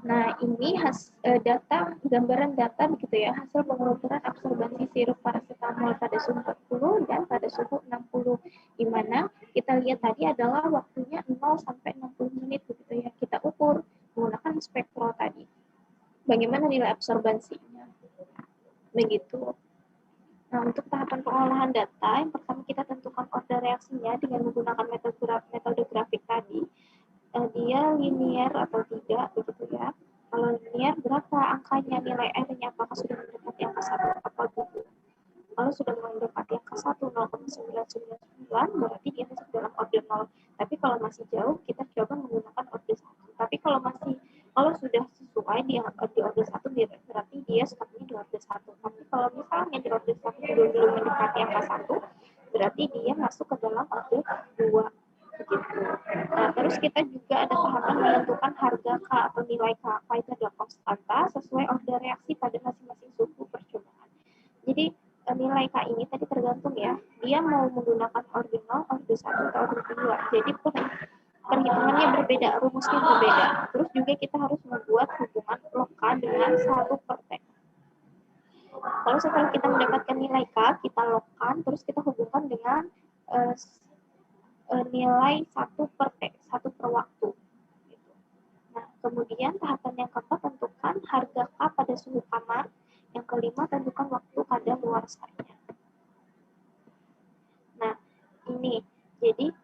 Speaker 1: Nah, ini gambaran data begitu ya, hasil pengukuran absorbansi sirup paracetamol pada suhu 40 dan pada suhu 60. Di mana kita lihat tadi adalah waktunya 0 sampai 60 menit begitu ya. Kita ukur menggunakan spektro tadi. Bagaimana nilai absorbansinya? Begitu. Nah, untuk tahapan pengolahan data, yang pertama kita tentukan order reaksinya dengan menggunakan metode grafik tadi. Dia linear atau tidak, begitu ya. Kalau linear, berapa angkanya nilai R-nya? Apakah sudah mendekati angka 1 atau tidak? Kalau sudah mendekati angka 1, 0,999, berarti dia masuk dalam order 0. Tapi kalau masih jauh, kita coba menggunakan order 1. Tapi kalau sudah sesuai di order 1, berarti dia stopnya di order 1. Tapi kalau misalnya di order 1 belum mendekati angka 1, berarti dia masuk ke dalam order 2. Begitu. Nah, terus kita juga ada tahapan menentukan harga K atau nilai K. K itu adalah konstanta sesuai order reaksi pada masing-masing suhu percobaan. Jadi nilai K ini tadi tergantung ya, dia mau menggunakan order 0, order 1, atau order 2. Jadi perhitungannya berbeda, rumusnya berbeda. Terus juga kita harus membuat hubungan log K dengan 1 per T. Kalau setelah kita mendapatkan nilai K, kita logkan, terus kita hubungkan dengan nilai 1 per T, 1 per waktu. Nah, kemudian tahapan yang keempat, tentukan harga K pada suhu kamar. Yang kelima, tentukan waktu kadaluarsanya. Nah, ini. Jadi,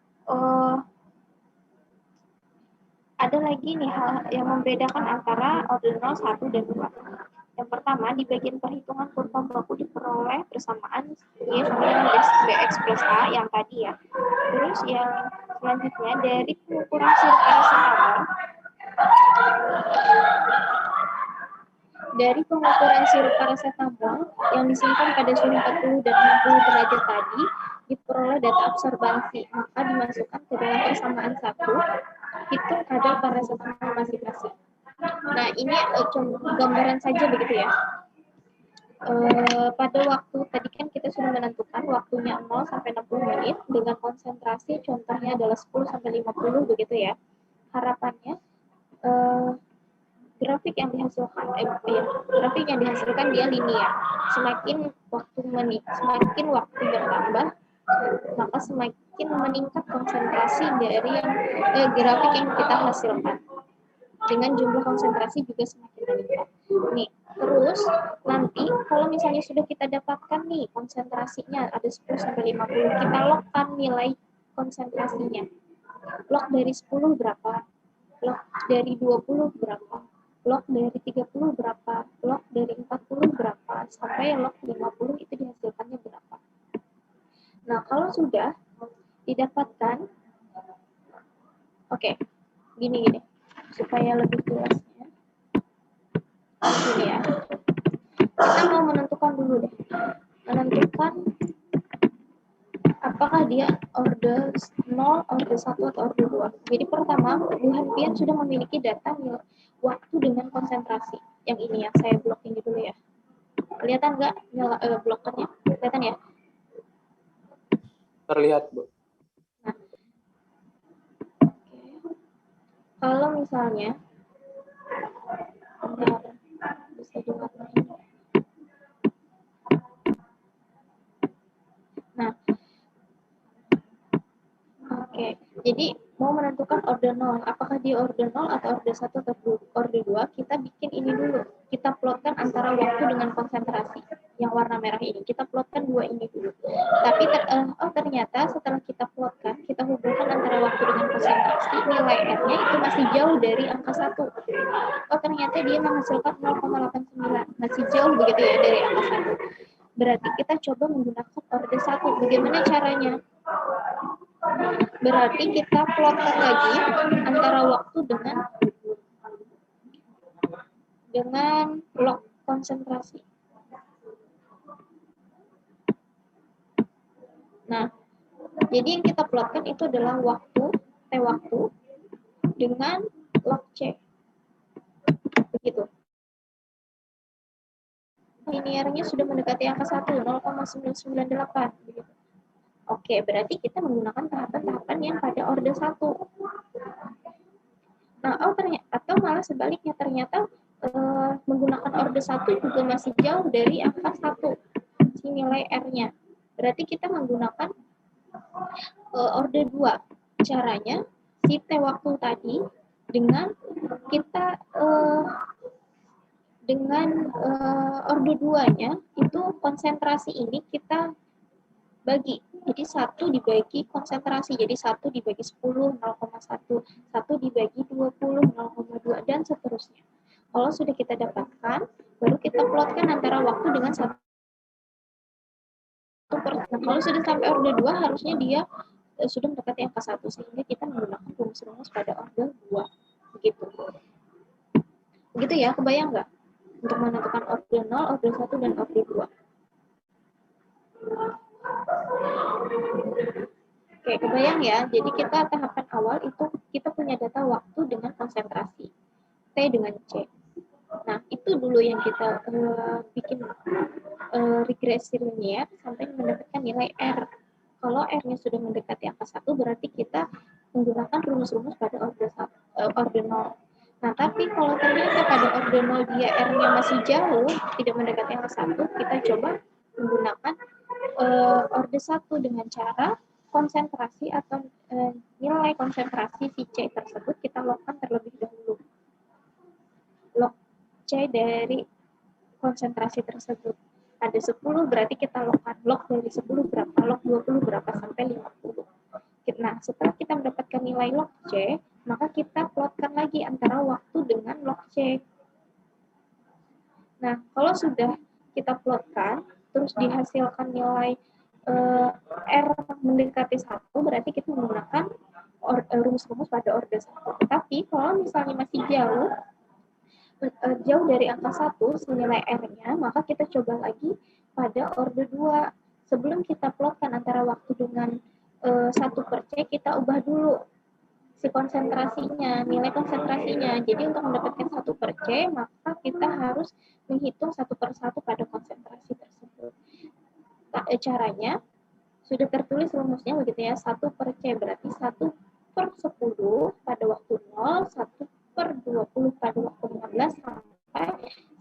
Speaker 1: ada lagi nih hal yang membedakan antara order 0, 1, dan 2. Yang pertama, di bagian perhitungan kurva baku diperoleh persamaan Y sama dengan BX plus A yang tadi ya. Terus yang selanjutnya, dari pengukuran sirup paracetamol, yang disimpan pada suhu 40 dan 60 derajat tadi, diperoleh data absorbansi, maka dimasukkan ke dalam persamaan 1, hitung kadar parasetamol masing-masing. Nah, ini gambaran saja begitu ya. Pada waktu tadi kan kita sudah menentukan waktunya 0 sampai 60 menit dengan konsentrasi contohnya adalah 10 sampai 50 begitu ya. Harapannya grafik yang dihasilkan dia linear. Semakin waktu bertambah, maka semakin meningkat konsentrasi dari grafik yang kita hasilkan. Dengan jumlah konsentrasi juga semakin meningkat. Nih, terus nanti kalau misalnya sudah kita dapatkan nih konsentrasinya ada 10 sampai 50, kita logkan nilai konsentrasinya. Log dari 10 berapa? Log dari 20 berapa? Log dari 30 berapa? Log dari 40 berapa? Sampai log 50 itu dihasilkannya berapa? Nah, kalau sudah didapatkan, oke, gini. Supaya lebih jelasnya, gini ya. Kita mau menentukan dulu deh. Menentukan apakah dia order 0, order 1, atau order 2. Jadi pertama, Bu Hanfian sudah memiliki data waktu dengan konsentrasi. Yang ini yang saya blok ini dulu ya. Kelihatan nggak blokernya? Kelihatan ya?
Speaker 3: Terlihat, Bu.
Speaker 1: Nah, kalau misalnya, bisa diwarnain. Nah, oke. Jadi mau menentukan order 0, apakah dia order 0 atau order 1 atau order 2, kita bikin ini dulu. Kita plotkan antara waktu dengan konsentrasi. Yang warna merah ini, kita plotkan dua ini dulu. Tapi ternyata setelah kita plotkan, kita hubungkan antara waktu dengan konsentrasi, nilai R-nya itu masih jauh dari angka 1. Oh, ternyata dia menghasilkan 0,89. Masih jauh begitu ya dari angka 1. Berarti kita coba menggunakan order 1. Bagaimana caranya? Berarti kita plotkan lagi antara waktu dengan log konsentrasi. Nah, jadi yang kita plotkan itu adalah waktu dengan log C. Begitu. Linearnya sudah mendekati angka 1, 0,998. Begitu. Oke, berarti kita menggunakan tahapan-tahapan yang pada order 1. Nah, atau malah sebaliknya, ternyata menggunakan order 1 juga masih jauh dari angka 1, si nilai R-nya. Berarti kita menggunakan order 2. Caranya, si T waktu tadi dengan kita order 2-nya, itu konsentrasi ini kita bagi. Jadi 1 dibagi konsentrasi, jadi 1 dibagi 10, 0,1, 1 dibagi 20, 0,2, dan seterusnya. Kalau sudah kita dapatkan, baru kita plotkan antara waktu dengan 1. Nah, kalau sudah sampai order 2, harusnya dia sudah mendekati angka 1, sehingga kita menggunakan rumus-rumus pada order 2. Begitu. Begitu ya, kebayang nggak? Untuk menentukan order 0, order 1, dan order 2. Oke, kebayang ya. Jadi kita tahapan awal itu kita punya data waktu dengan konsentrasi. T dengan C. Nah, itu dulu yang kita bikin regresi linear sampai mendapatkan nilai R. Kalau R-nya sudah mendekati angka 1, berarti kita menggunakan rumus-rumus pada order 0. Nah, tapi kalau ternyata pada order 0 dia R-nya masih jauh, tidak mendekati angka 1, kita coba menggunakan order 1 dengan cara konsentrasi atau nilai konsentrasi si C tersebut kita logkan terlebih dahulu. Log C dari konsentrasi tersebut. Ada 10, berarti kita logkan. Log dari 10 berapa, log 20 berapa, sampai 50. Nah, setelah kita mendapatkan nilai log C, maka kita plotkan lagi antara waktu dengan log C. Nah, kalau sudah kita plotkan, terus dihasilkan nilai R mendekati 1, berarti kita menggunakan rumus-rumus pada order 1. Tetapi kalau misalnya masih jauh dari angka 1 senilai R-nya, maka kita coba lagi pada order 2. sebelum kita plotkan antara waktu dengan 1/C, kita ubah dulu si konsentrasinya, nilai konsentrasinya. Jadi untuk mendapatkan 1/C, maka kita harus menghitung 1/1 pada konsentrasi tersebut. Caranya sudah tertulis rumusnya begitu ya, 1/C berarti 1/10 pada waktu 0, 1/20 pada waktu 15, sampai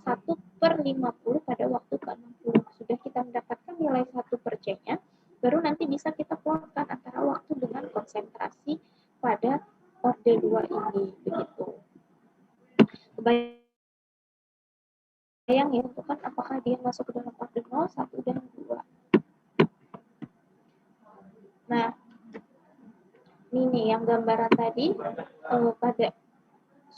Speaker 1: 1/50 pada waktu ke-60. Sudah kita mendapatkan nilai 1/C-nya, baru nanti bisa kita plotkan antara waktu dengan konsentrasi pada orde 2 ini, begitu. Kebayang ya, itu kan apakah dia masuk ke dalam orde 0, 1, dan 2. Nah, ini nih yang gambaran tadi pada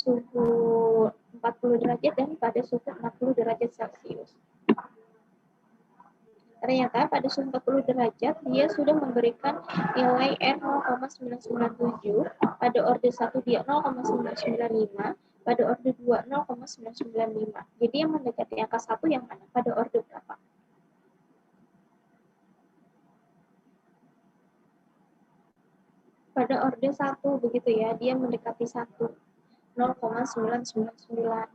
Speaker 1: suhu 40 derajat dan pada suhu 60 derajat Celcius. Ternyata pada suhu 40 derajat dia sudah memberikan nilai R 0,997, pada orde 1 dia 0,995, pada orde 2 0,995. Jadi yang mendekati angka 1 yang mana? Pada orde berapa? Pada orde 1 begitu ya, dia mendekati 1, 0,999. Nah,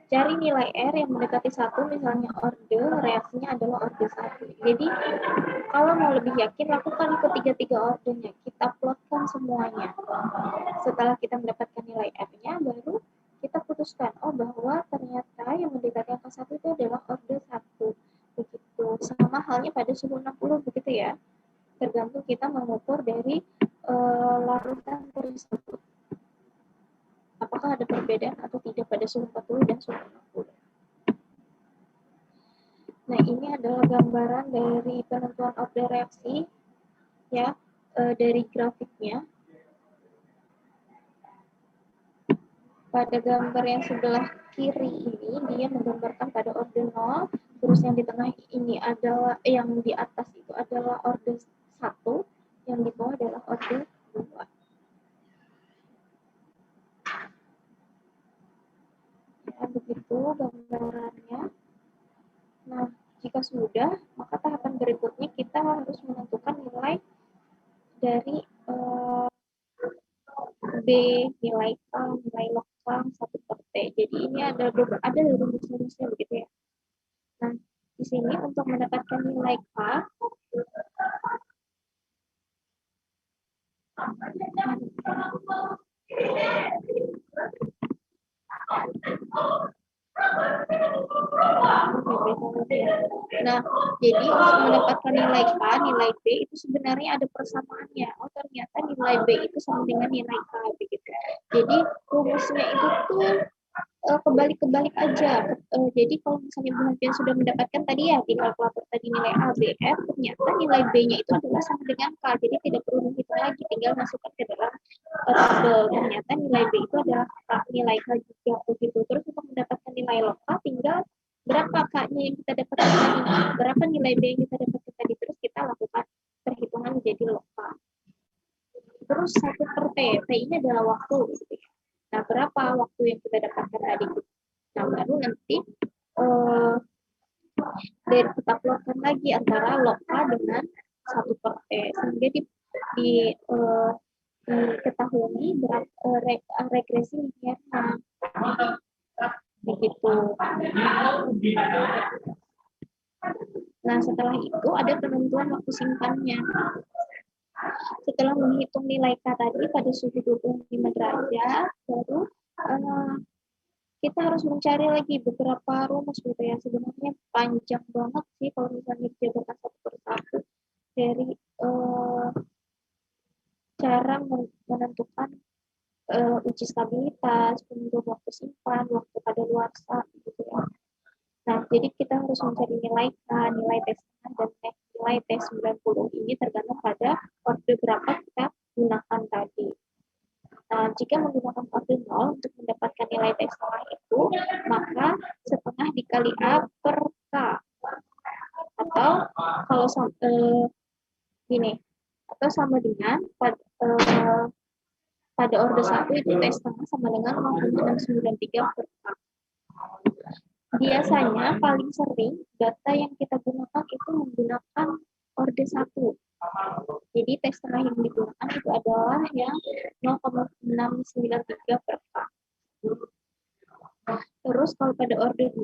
Speaker 1: cari nilai R yang mendekati 1, misalnya orde, reaksinya adalah orde 1. Jadi, kalau mau lebih yakin, lakukan ketiga-tiga ordenya. Kita plotkan semuanya. Setelah kita mendapatkan nilai R-nya, baru kita putuskan, oh bahwa ternyata yang mendekati angka 1 itu adalah orde 1. Begitu. Sama halnya pada suhu 60, begitu ya. Tergantung kita mengukur dari larutan tersebut. Apakah ada perbedaan atau tidak pada suhu 40 dan suhu 60. Nah, ini adalah gambaran dari penentuan orde reaksi ya, dari grafiknya. Pada gambar yang sebelah kiri ini dia menggambarkan pada orde 0, terus yang di tengah ini adalah yang di atas itu adalah orde 1, yang di bawah adalah orde 2. Ya, begitu gambarannya. Nah, jika sudah, maka tahapan berikutnya kita harus menentukan nilai dari B, nilai K, nilai log K, 1/T. Jadi ini ada rumus-rumusnya begitu ya. Nah, di sini untuk mendapatkan nilai K, nah, jadi untuk mendapatkan nilai K, nilai B itu sebenarnya ada persamaannya. Oh, ternyata nilai B itu sama dengan nilai K, begitu. Jadi rumusnya itu tuh kebalik-kebalik aja. Jadi kalau misalnya Bu Hafian sudah mendapatkan tadi ya di kalkulator tadi nilai A, B, F, ternyata nilai B-nya itu adalah sama dengan K. Jadi tidak perlu menghitung lagi, tinggal masukkan ke dalam tabel. Ternyata nilai B itu adalah nilai K juga begitu. Terus untuk mendapatkan nilai log K, tinggal berapa K-nya yang kita dapatkan tadi, berapa nilai B yang kita dapatkan tadi, terus kita lakukan perhitungan menjadi log K. Terus 1/T, T ini adalah waktu gitu ya. Nah, berapa waktu yang kita dapatkan tadi? Nah, baru nanti dari kita plotkan lagi antara log K dengan 1/T, sehingga diketahui regresi linearnya. Begitu. Nah, setelah itu ada penentuan waktu simpannya. Setelah menghitung nilai K tadi pada suhu 25 derajat, baru kita harus mencari lagi beberapa rumus gitu ya. Sebenarnya panjang banget sih kalau misalnya dijabarkan satu persatu dari cara menentukan uji stabilitas, kemudian waktu simpan, waktu kadaluarsa gitu ya. Nah, jadi kita harus mencari nilai K, nilai T setengah, dan nilai T90 ini tergantung pada orde berapa kita gunakan tadi. Nah, jika menggunakan orde 0 untuk mendapatkan nilai T setengah itu, maka setengah dikali A per K. Atau kalau gini, atau sama dengan pada orde 1 itu T setengah sama dengan 0,693 per K. biasanya paling sering data yang kita gunakan itu menggunakan orde 1. Jadi tes tengah yang digunakan itu adalah yang 0,693 per K. Terus kalau pada orde 2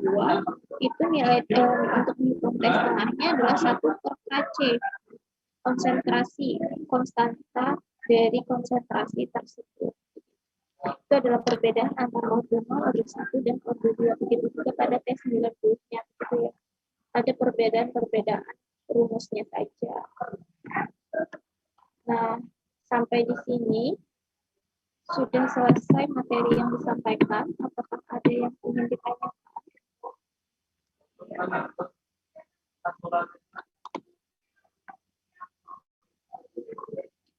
Speaker 1: itu nilai untuk menghitung tes tengahnya adalah 1 per Kc, konsentrasi konstanta dari konsentrasi tersebut. Itu adalah perbedaan antara orde 0, orde 1, dan orde 2. Begitu juga pada tes 90-nya gitu ya. Ada perbedaan-perbedaan rumusnya saja. Nah, sampai di sini sudah selesai materi yang disampaikan. Apakah ada yang ingin ditanyakan?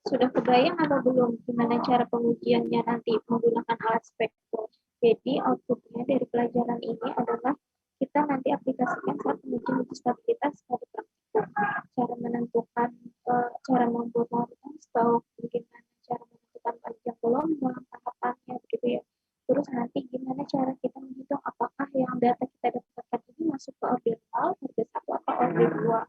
Speaker 1: Sudah kebayang atau belum gimana cara pengujiannya nanti menggunakan alat spektrum? Jadi outputnya dari pelajaran ini adalah kita nanti aplikasikan saat menguji stabilitas pada praktikum. Cara menentukan, cara membuat larutan stok, bagaimana cara menentukan panjang gelombang, tahapannya, gitu ya. Terus nanti gimana cara kita menghitung apakah yang data kita dapatkan ini masuk ke orde 0, orde 1, atau orde 2.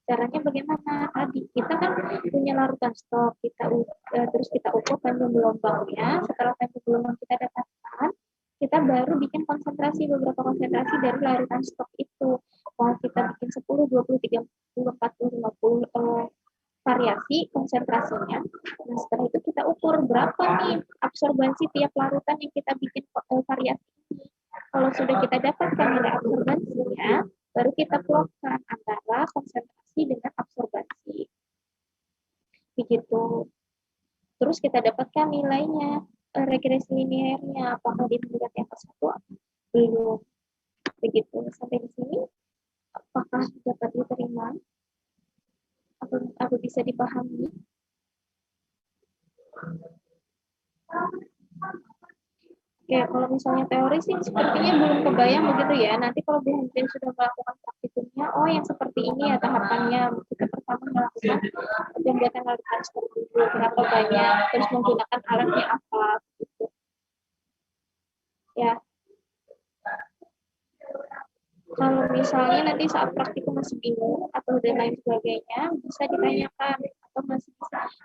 Speaker 1: Caranya bagaimana? Tadi kita kan punya larutan stok, terus kita ukur panjang gelombangnya. Setelah panjang gelombang kita dapatkan, kita baru bikin beberapa konsentrasi dari larutan stok itu. Mau kita bikin 10, 20, 30, 40, 50 variasi konsentrasinya. Nah, setelah itu kita ukur berapa nih absorbansi tiap larutan yang kita bikin variasi ini. Kalau sudah kita dapatkan nilai absorbansinya, baru kita plotkan antara konsentrasi dengan absorbansi. Begitu. Terus kita dapatkan nilainya, regresi linearnya, apakah dia mendekati angka 1 atau belum. Begitu. Sampai di sini, apakah dapat diterima? Atau bisa dipahami? Oke, kalau misalnya teori sih sepertinya belum kebayang begitu ya. Nanti kalau Bu Hussein sudah melakukan praktikumnya, oh yang seperti ini ya tahapannya. Kita pertama melakukan pembuatan larutan seperti itu, berapa banyak, terus menggunakan alatnya apa, gitu. Ya. Kalau misalnya nanti saat praktikum masih bingung atau dan lain sebagainya, bisa ditanyakan atau masih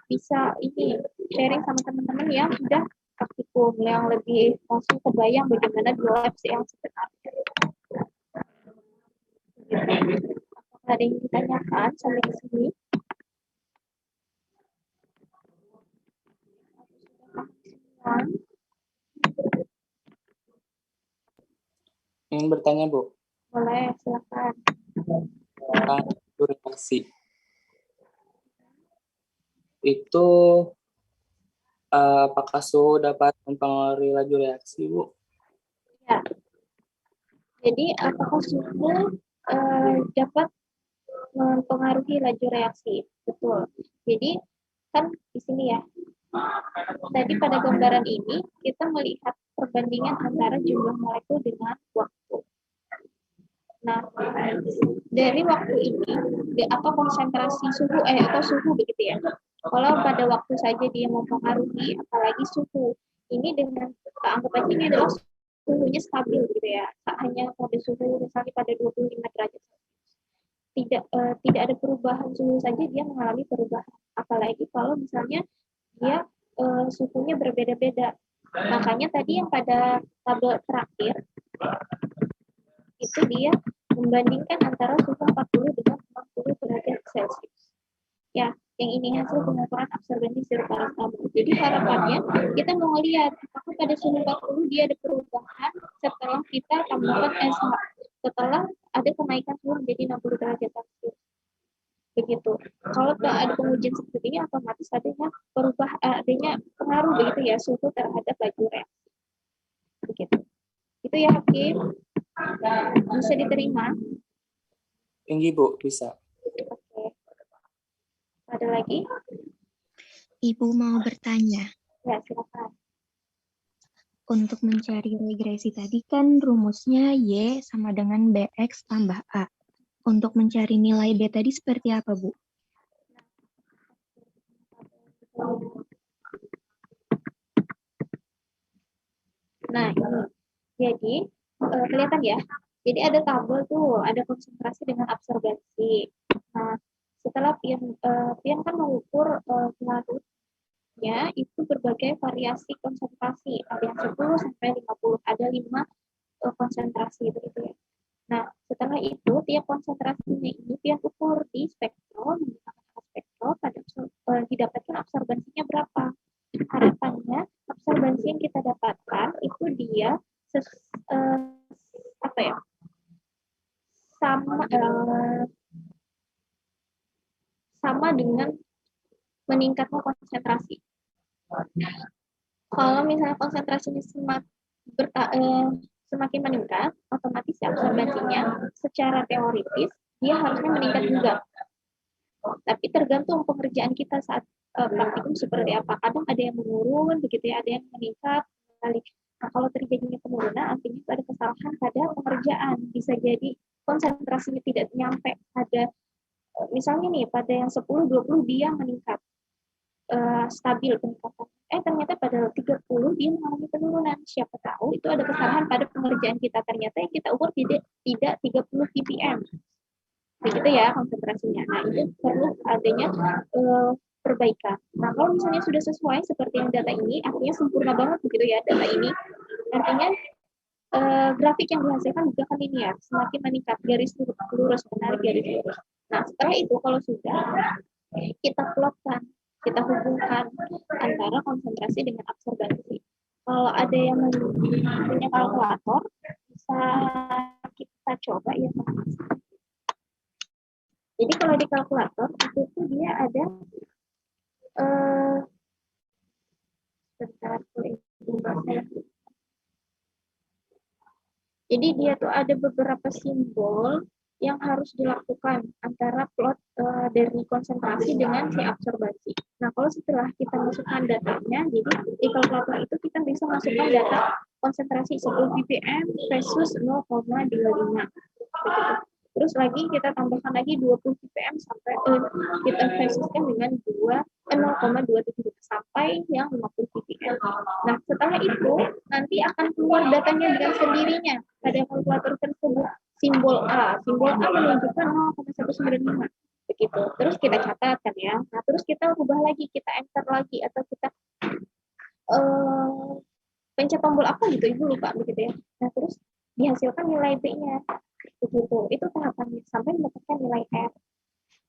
Speaker 1: bisa ini sharing sama teman-teman yang sudah praktikum yang lebih langsung kebayang bagaimana di lab yang sebenarnya. Apakah ada yang ditanyakan sampai ke sini?
Speaker 3: Ingin bertanya, Bu?
Speaker 1: Boleh, silakan.
Speaker 3: Tentang reaksi. Itu apakah suhu dapat mempengaruhi laju reaksi, Bu?
Speaker 1: Ya. Jadi apakah suhu dapat mempengaruhi laju reaksi? Betul. Jadi kan di sini ya. Tadi pada gambaran ini kita melihat perbandingan antara jumlah molekul dengan waktu. Nah, dari waktu ini atau konsentrasi suhu atau suhu begitu ya. Kalau pada waktu saja dia mempengaruhi, apalagi suhu. Ini dengan anggap aja ini adalah suhunya stabil gitu ya. Tak hanya pada suhu misalnya pada 25 derajat. Tidak ada perubahan suhu saja dia mengalami perubahan. Apalagi kalau misalnya dia suhunya berbeda-beda. Makanya tadi yang pada tabel terakhir itu dia membandingkan antara suhu 40 dengan 60 derajat Celcius. Ya, yang ini hasil pengukuran absorbensi sirup paracetamol. Jadi harapannya kita mau lihat apakah pada suhu 40 dia ada perubahan setelah kita tambahkan SH. Setelah ada kenaikan suhu menjadi 60 derajat Celcius. Begitu. Kalau ada pengujian seperti ini otomatis adanya pengaruh begitu ya suhu terhadap laju reaksi. Begitu. Itu ya Hakim. Bisa diterima?
Speaker 3: Tinggi, Bu, bisa.
Speaker 1: Oke. Ada lagi?
Speaker 2: Ibu mau bertanya.
Speaker 1: Ya, silakan.
Speaker 2: Untuk mencari regresi tadi kan rumusnya Y sama dengan BX tambah A. Untuk mencari nilai B tadi seperti apa, Bu?
Speaker 1: Nah, ini. Jadi, kelihatan ya, Jadi ada tabel tuh, ada konsentrasi dengan absorbensi. Nah, setelah pion kan mengukur larutnya itu berbagai variasi konsentrasi, ada yang 10 sampai 50, ada 5 konsentrasi begitu ya. Nah, setelah itu tiap konsentrasinya ini pion ukur di spektrum, menggunakan spektrum didapatkan absorbensinya berapa. Harapannya absorbensi yang kita dapatkan itu dia apa ya, sama dengan meningkatnya konsentrasi. Kalau misalnya konsentrasinya semakin meningkat, otomatis absorbensinya secara teoritis dia harusnya meningkat juga. Tapi tergantung pengerjaan kita saat praktikum seperti apa. Kadang ada yang menurun, begitu ya, ada yang meningkat. Nah, kalau terjadinya penurunan, artinya ada kesalahan pada pengerjaan. Bisa jadi konsentrasinya tidak nyampe pada, misalnya nih, pada yang 10-20 dia meningkat, stabil peningkatan. Ternyata pada 30 dia mengalami penurunan. Siapa tahu itu ada kesalahan pada pengerjaan kita. Ternyata yang kita ukur tidak 30 ppm. Begitu ya konsentrasinya. Nah, itu perlu adanya perbaikan. Nah, kalau misalnya sudah sesuai seperti yang data ini, artinya sempurna banget begitu ya data ini. Artinya grafik yang dihasilkan juga kan linear, semakin meningkat, garis lurus, menarik garis lurus. Nah, setelah itu kalau sudah kita plotkan, kita hubungkan antara konsentrasi dengan absorbensi. Kalau ada yang punya kalkulator, bisa kita coba ya. Jadi kalau di kalkulator itu tuh dia ada sebentar, jadi dia tuh ada beberapa simbol yang harus dilakukan antara plot dari konsentrasi dengan si absorbensi. Nah, kalau setelah kita masukkan datanya, jadi di kalkulator itu kita bisa masukkan data konsentrasi 10 ppm versus 0,25. Begitu. Terus lagi kita tambahkan lagi 20 ppm sampai kita versuskan dengan 0,27 sampai yang 50 ppm. Nah, setelah itu nanti akan keluar datanya dengan sendirinya pada kalkulator tersebut. Simbol A menunjukkan 0,195 begitu. Terus kita catatkan ya. Nah, terus kita ubah lagi, kita enter lagi atau kita pencet tombol apa gitu, Ibu lupa begitu ya. Nah, terus dihasilkan nilai B-nya. Begitu. Itu tahapannya sampai mendapatkan nilai R.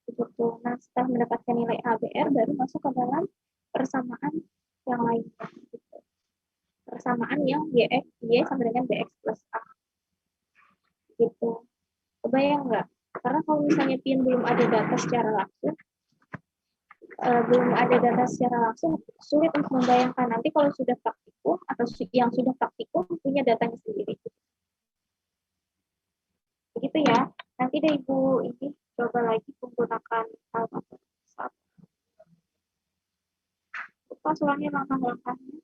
Speaker 1: Begitu. Nah, setelah mendapatkan nilai A, B, R baru masuk ke dalam persamaan yang lain. Gitu. Persamaan yang Y sama dengan BX plus A. Gitu. Kebayang nggak? Karena kalau misalnya pion belum ada data secara langsung, sulit untuk membayangkan nanti kalau sudah praktikum atau yang sudah praktikum punya datanya sendiri. Begitu ya. Nanti deh Ibu ini coba lagi menggunakan kalkulator. Lupa soalnya langkah-langkahnya.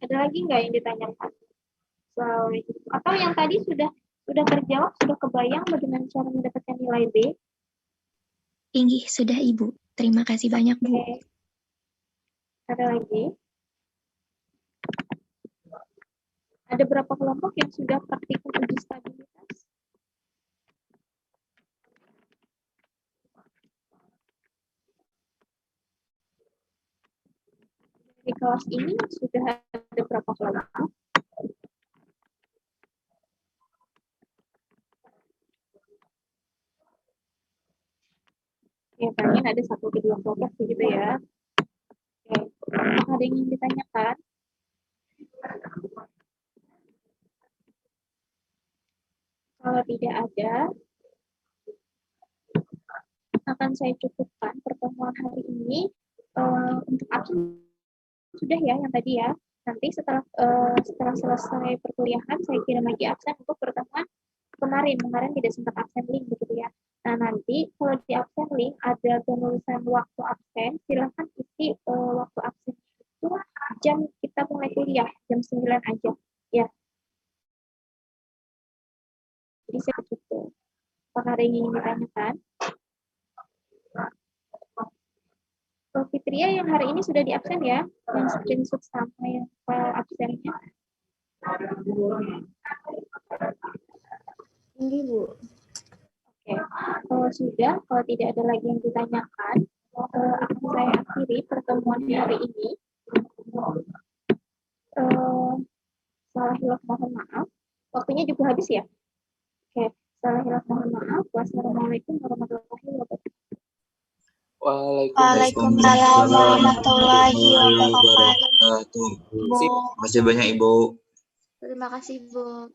Speaker 1: Ada lagi nggak yang ditanyakan? Atau yang tadi sudah terjawab, sudah kebayang bagaimana cara mendapatkan nilai B?
Speaker 2: Tinggi, sudah Ibu. Terima kasih banyak, Bu.
Speaker 1: Ada lagi? Ada berapa kelompok yang sudah praktikum uji stabilitas? Di kelas ini sudah ada berapa kelompok? Ya, paling ada 1-2 kelompok begitu ya. Oke, apakah ada yang ingin ditanyakan? Kalau tidak ada, akan saya cukupkan pertemuan hari ini. Untuk absen sudah ya yang tadi ya. Nanti setelah selesai perkuliahan saya kirim lagi absen untuk pertemuan kemarin tidak sempat absen link begitu ya. Nah, nanti kalau di absen link ada penulisan waktu absen, silahkan isi waktu absen itu jam kita mulai kuliah, jam 9 aja ya. Jadi saya cukup. Apakah ada yang ingin ditanyakan? Fitria yang hari ini sudah di absen ya, yang screenshot sama yang file absennya. Ini Bu. Oke, kalau sudah, kalau tidak ada lagi yang ditanyakan, akan saya akhiri pertemuan hari ini. Salah hilaf mohon maaf. Waktunya juga habis ya? Oke, salah hilaf mohon maaf. Wassalamualaikum warahmatullahi wabarakatuh.
Speaker 4: Waalaikumsalam warahmatullahi wabarakatuh. Bu.
Speaker 5: Terima kasih banyak Ibu.
Speaker 4: Terima kasih, Bu.